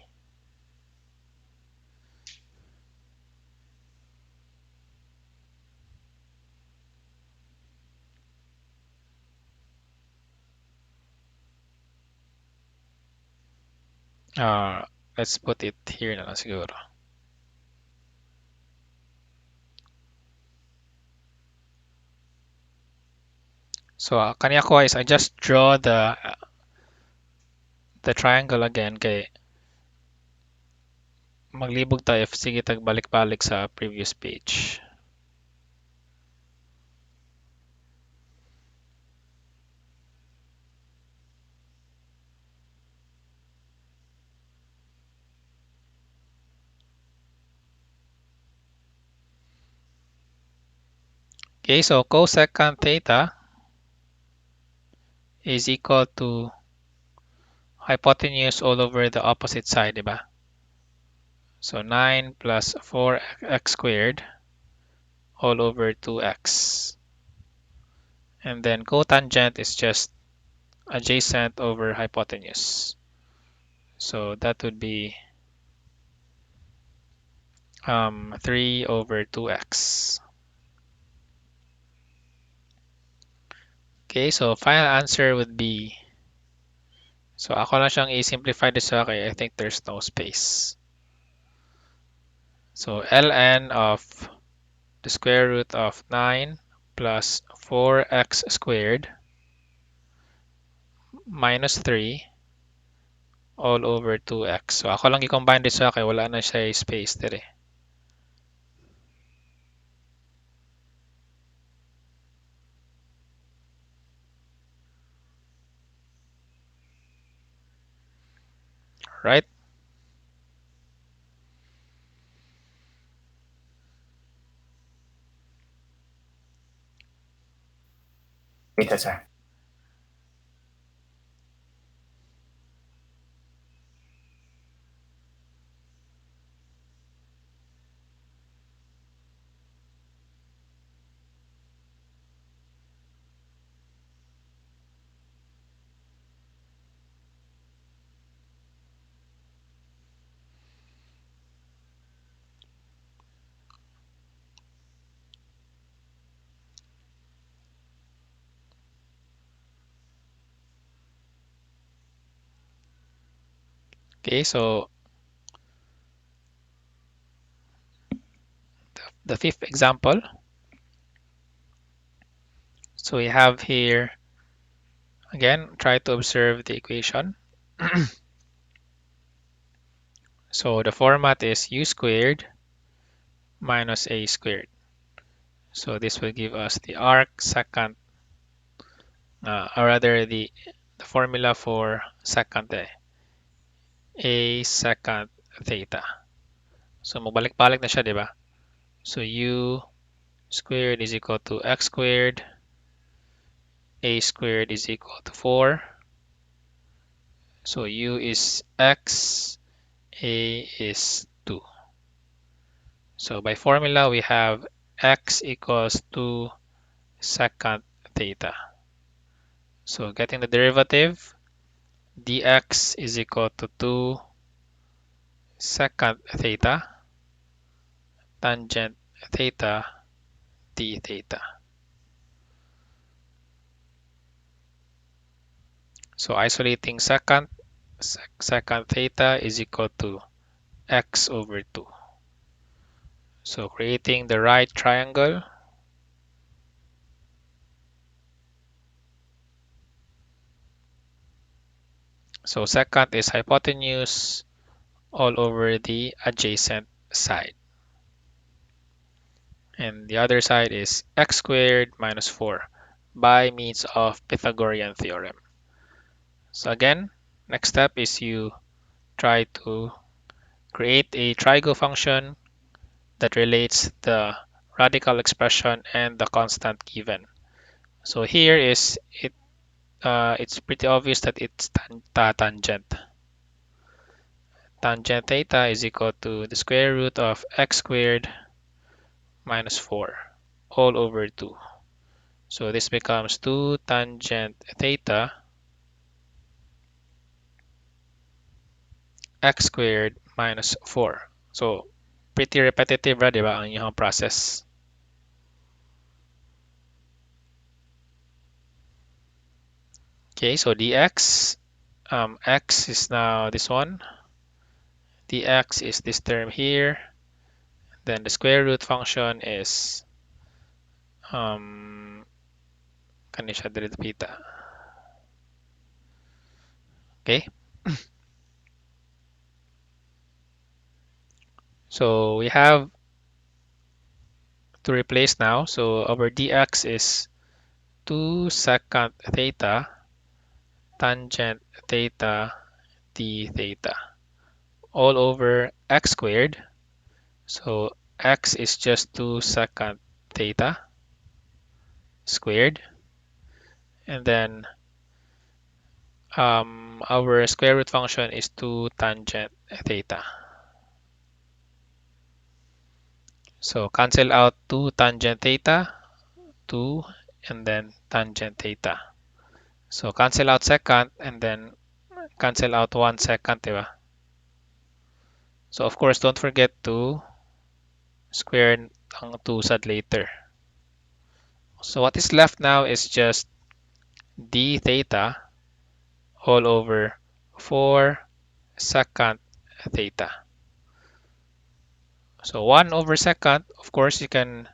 Let's put it here na lang siguro. So kanya ko is I just draw the triangle again kay maglibog tayo if sige tagbalik-balik sa previous page. Okay, so cosecant theta is equal to hypotenuse all over the opposite side, di ba? So 9 plus 4x squared all over 2x. And then cotangent is just adjacent over hypotenuse. So that would be 3 over 2x. Okay, so final answer would be, so ako na siyang i-simplify this okay, I think there's no space. So ln of the square root of 9 plus 4x squared minus 3 all over 2x. So ako lang i-combine this sa kay wala na siya space dire. Right? Ito, sir. Okay, so the fifth example. So we have here, again, try to observe the equation. So the format is u squared minus a squared. So this will give us the arc secant, or rather the formula for secant, a secant theta. So magbalik-balik na siya, di ba? So u squared is equal to x squared, a squared is equal to 4. So u is x, a is 2. So by formula, we have x equals 2 secant theta. So getting the derivative, dx is equal to 2 secant theta tangent theta d theta. So isolating secant theta is equal to x over 2. So creating the right triangle, so secant is hypotenuse all over the adjacent side. And the other side is x squared minus 4 by means of Pythagorean theorem. So again, next step is you try to create a trigo function that relates the radical expression and the constant given. So here is it. It's pretty obvious that it's tangent. Tangent theta is equal to the square root of x squared minus 4 all over 2. So this becomes 2 tangent theta x squared minus 4. So pretty repetitive, di ba, ang iyong process. Okay, so dx, x is now this one. Dx is this term here. Then the square root function is kani siya dito pita. Okay. So we have to replace now. So our dx is 2 secant theta tangent theta d theta all over x squared. So x is just 2 secant theta squared. And then our square root function is 2 tangent theta. So cancel out 2 tangent theta, 2, and then tangent theta. So cancel out secant and then cancel out 1 secant, diba? So of course, don't forget to square ang 2 sad later. So what is left now is just d theta all over 4 secant theta. So 1 over secant, of course, you can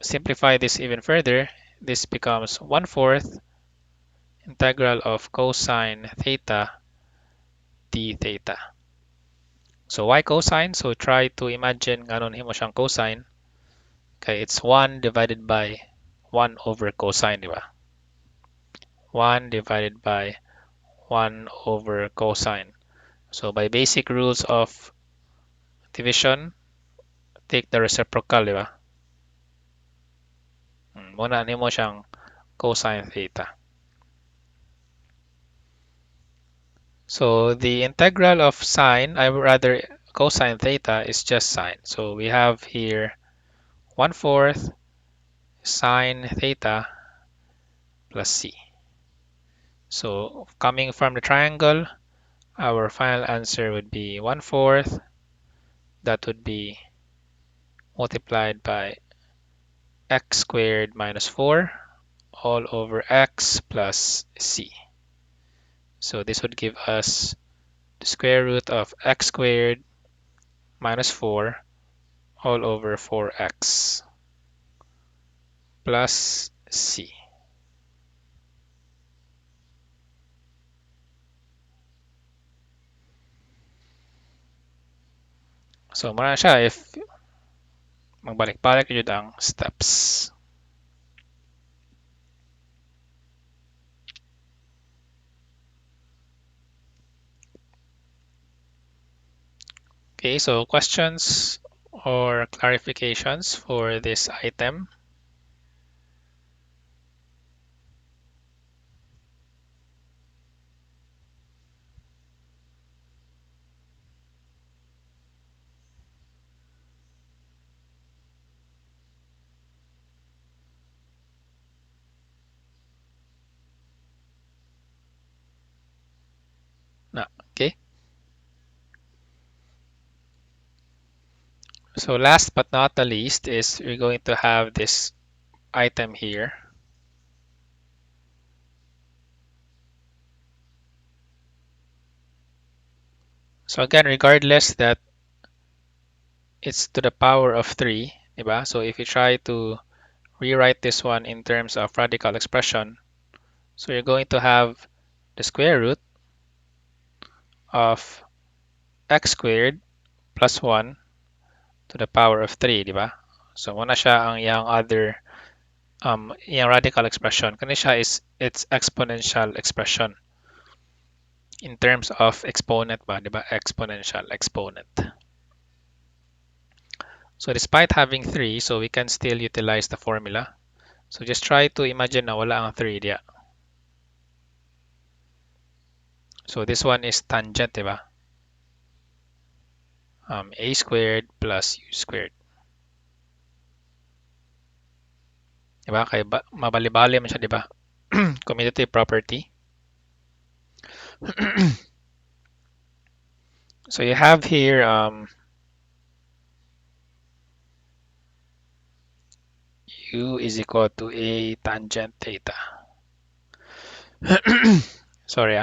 simplify this even further. This becomes 1/4 integral of cosine theta d theta. So why cosine? So try to imagine ganon himo siyang cosine. Okay, it's 1 divided by 1 over cosine, di ba? 1 divided by 1 over cosine. So by basic rules of division, take the reciprocal, di ba? Muna nimo siyang cosine theta. So the integral of sine, I would rather cosine theta is just sine. So we have here 1/4 sine theta plus c. So coming from the triangle, our final answer would be 1/4. That would be multiplied by x squared minus 4 all over x plus c. So this would give us the square root of x squared minus 4 all over 4x plus c. So muna siya if magbalik-balik yun ang steps. Okay, so questions or clarifications for this item? No, okay. So last but not the least is we're going to have this item here. So again, regardless that it's to the power of 3, diba? So if you try to rewrite this one in terms of radical expression, so you're going to have the square root of x squared plus 1 to the power of 3, diba? So muna siya ang iyang other iyang radical expression. Kani siya is its exponential expression in terms of exponent ba, diba? Exponential exponent. So despite having 3, so we can still utilize the formula. So just try to imagine na wala ang 3 diya. So this one is tangent, diba? A squared plus u squared. Diba? Kaya mabali-bali man siya, diba? Commutative property. So you have here u is equal to a tangent theta. Sorry.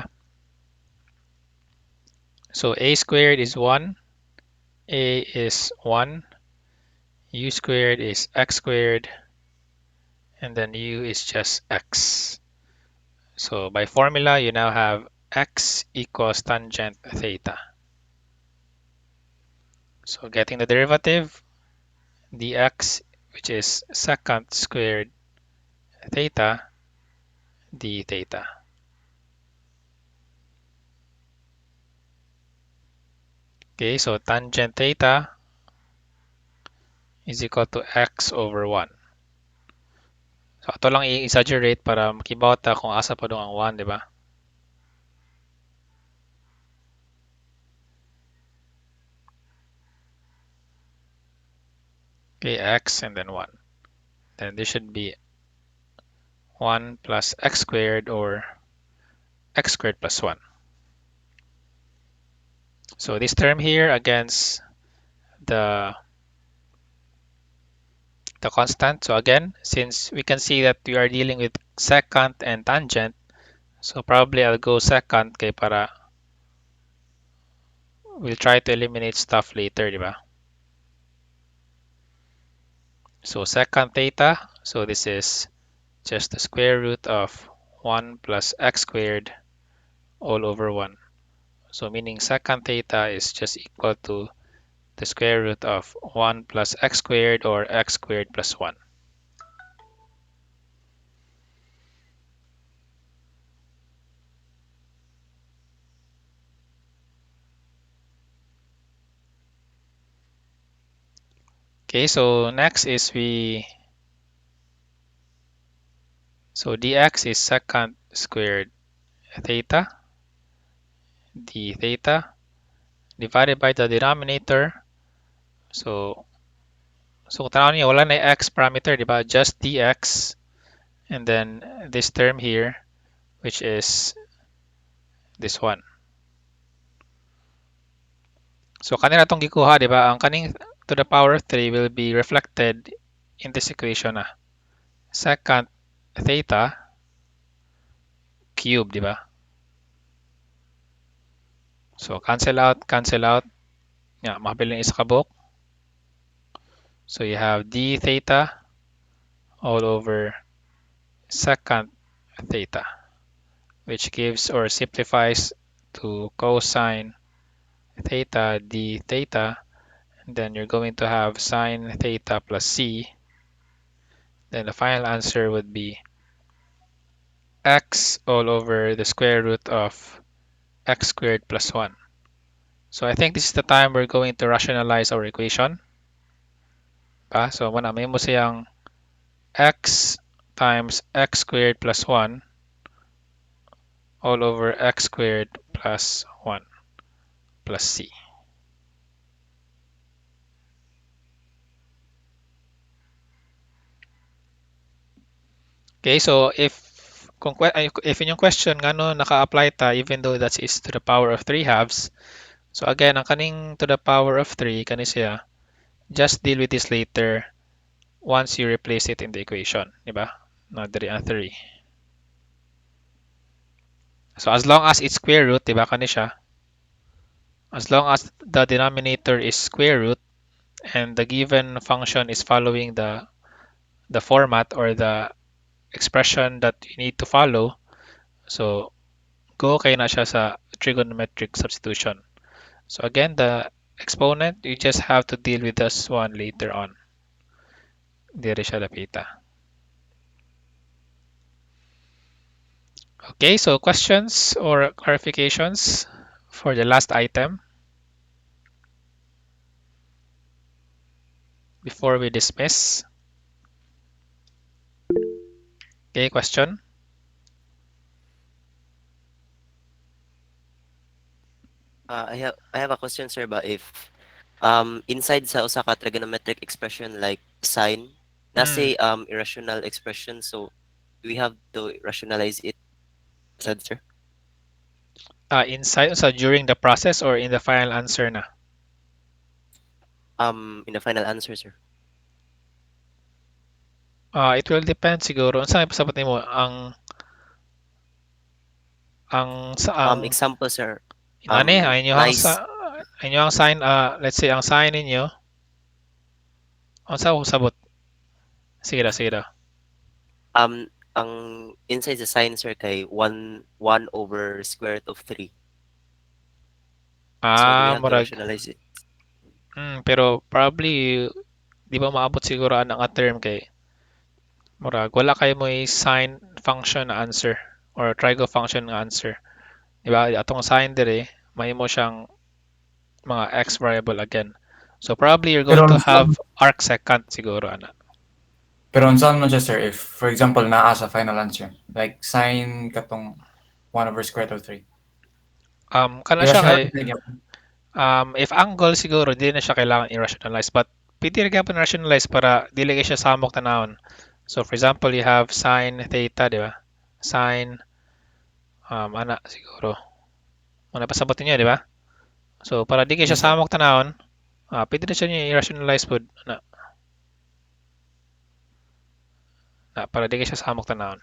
So a squared is 1, a is 1, u squared is x squared, and then u is just x. So by formula, you now have x equals tangent theta. So getting the derivative, dx, which is secant squared theta d theta. Okay, so tangent theta is equal to x over 1. So ato lang i-exaggerate para makibawata kung asa pa dong ang 1, di ba? Okay, x and then 1. Then this should be 1 plus x squared or x squared plus 1. So this term here against the constant. So again, since we can see that we are dealing with secant and tangent, so probably I'll go secant kay para we'll try to eliminate stuff later, di ba? So secant theta, so this is just the square root of 1 plus x squared all over 1. So meaning secant theta is just equal to the square root of 1 plus x squared or x squared plus 1. Okay, so next is so dx is secant squared theta, d theta, divided by the denominator. So kung tanaw niyo, wala na yung x parameter, di ba? Just dx. And then this term here, which is this one. So kanina itong gikuha, di ba? Ang kaning to the power of 3 will be reflected in this equation na. Secant theta cube, di ba? So cancel out, cancel out. Yeah, makabiling isa kabok. So you have d theta all over secant theta, which gives or simplifies to cosine theta d theta. And then you're going to have sine theta plus c. Then the final answer would be x all over the square root of x squared plus 1. So I think this is the time we're going to rationalize our equation. So manamay mo siyang x times x squared plus 1 all over x squared plus 1 plus c. Okay, so if inyong question ngano naka-apply ta even though that is to the power of 3 halves, so again, ang kaning to the power of 3 kani siya, just deal with this later once you replace it in the equation, di ba? Na diri ang 3. So as long as it's square root, di ba kani siya? As long as the denominator is square root and the given function is following the format or the expression that you need to follow, so go kay na siya sa trigonometric substitution. So again, the exponent, you just have to deal with this one later on. Diri siya lapita. Okay, so questions or clarifications for the last item before we dismiss? Okay, question? I have a question, sir, ba if inside sa usa ka trigonometric expression like sine, nasa irrational expression, so we have to rationalize it, sir? Inside, so during the process or in the final answer na? In the final answer, sir. It will depend siguro. Saan ipasabot nimo ang Example, sir. Ani, Nice. inyo ang sign, let's say ang sign ninyo. Ang sa sabot. Sige ra. Ang inside the sine, sir, kay 1 over square root of 3. So we have to Murag. rationalize it. Pero probably di ba maabot siguro ang nga term kay murag wala kay mo sine function na answer or trigo function nga answer. Di ba? Atong sign dire, may mo siyang mga x variable again. So probably you're going to have arc secant siguro ana. Pero unsa man siya, sir, if for example naa sa final answer, like sine katong 1 over square root of 3. Kana siya kay if angle siguro di na siya kailangan i-rationalize, but pwede rin gyapon rationalize para dili kay siya samok tanawon. So for example, you have sine theta, di ba? Sine ana siguro. Muna pasabot niyo, di ba? So para di kay siya samok tanawon, pwede na siya niya i-rationalize pud na. Para di kay siya samok tanawon.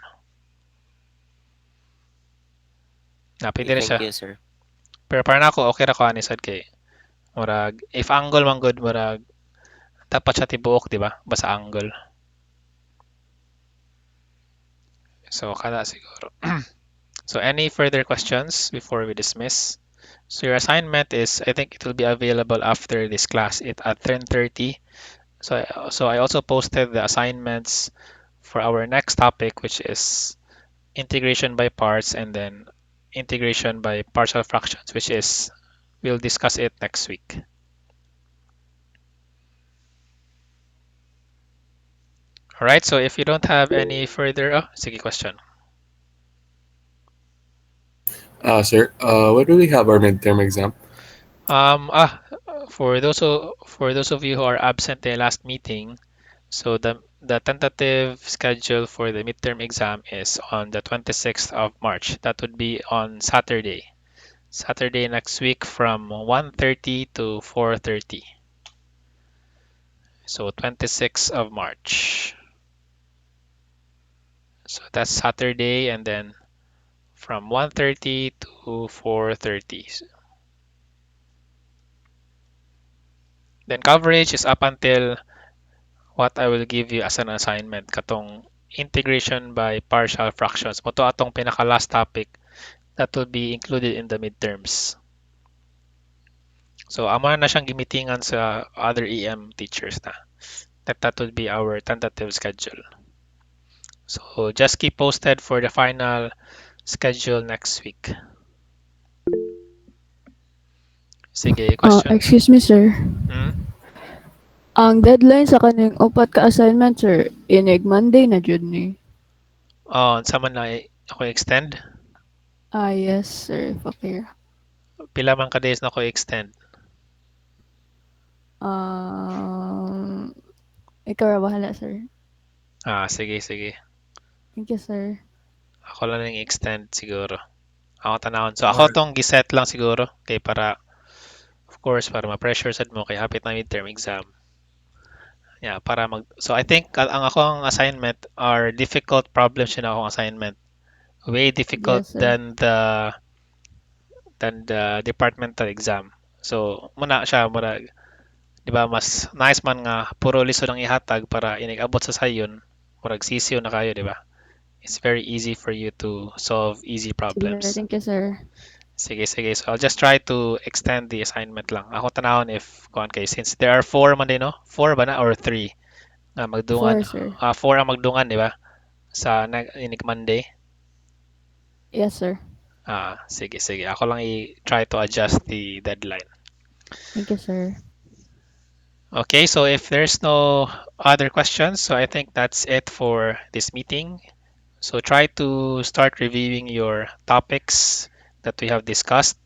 Pwede na siya. Thank you, sir. Pero para nako okay ra ko ani sad kay murag if angle man good murag dapat siya tibuok, di ba? Basta angle. So, kada siguro. So, any further questions before we dismiss? So, your assignment is, I think it will be available after this class at 10:30. So I also posted the assignments for our next topic, which is integration by parts and then integration by partial fractions, which is, we'll discuss it next week. All right, so if you don't have any further, sige, question. Sir, when do we have our midterm exam? Um, ah, for those of you who are absent the last meeting, so the tentative schedule for the midterm exam is on the 26th of March. That would be on Saturday. Saturday next week from 1:30 to 4:30. So 26th of March. So that's Saturday and then from 1:30 to 4:30. Then coverage is up until what I will give you as an assignment katong integration by partial fractions. Mo to atong pinaka last topic that will be included in the midterms. So amo na siyang gimitingan sa other EM teachers na. That would be our tentative schedule. So just keep posted for the final schedule next week. Sige, question. Excuse me, sir. Hmm? Ang deadline sa kaning upat ka assignment, sir, inig Monday na jud ni. Oh, sa man na ako extend? Yes, sir. Fakir. Pila man ka days na ako extend? Ikaw ra bahala, sir. Sige, sige. Thank you, sir. Ako lang yung extend siguro. Ako tanawon. So ako tong giset lang siguro kay para, of course, para ma-pressure sad mo kay hapit na midterm exam. Yeah, para so I think ang akong assignment are difficult problems yun akong assignment. Way difficult Yes, sir. than the departmental exam. So muna siya murag, di ba, mas nice man nga puro lisod ang ihatag para inig-abot sa sayon, murag sisiyo na kayo, di ba? It's very easy for you to solve easy Sige, problems. thank you, sir. Sige, sige. So I'll just try to extend the assignment lang. Ako tanawon if kuan kay, since there are 4 man din, no? 4 ba na or 3 nga magdungan? 4, sir. 4 ang magdungan, di ba? Sa inig Monday. Yes, sir. Sige, sige. Ako lang i-try to adjust the deadline. Thank you, sir. Okay, so if there's no other questions, so I think that's it for this meeting. So try to start reviewing your topics that we have discussed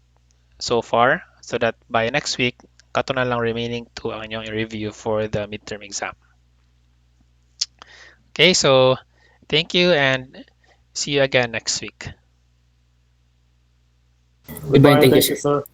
so far so that by next week, kato na lang remaining to ang inyong review for the midterm exam. Okay, so thank you and see you again next week. Goodbye, thank you, sir.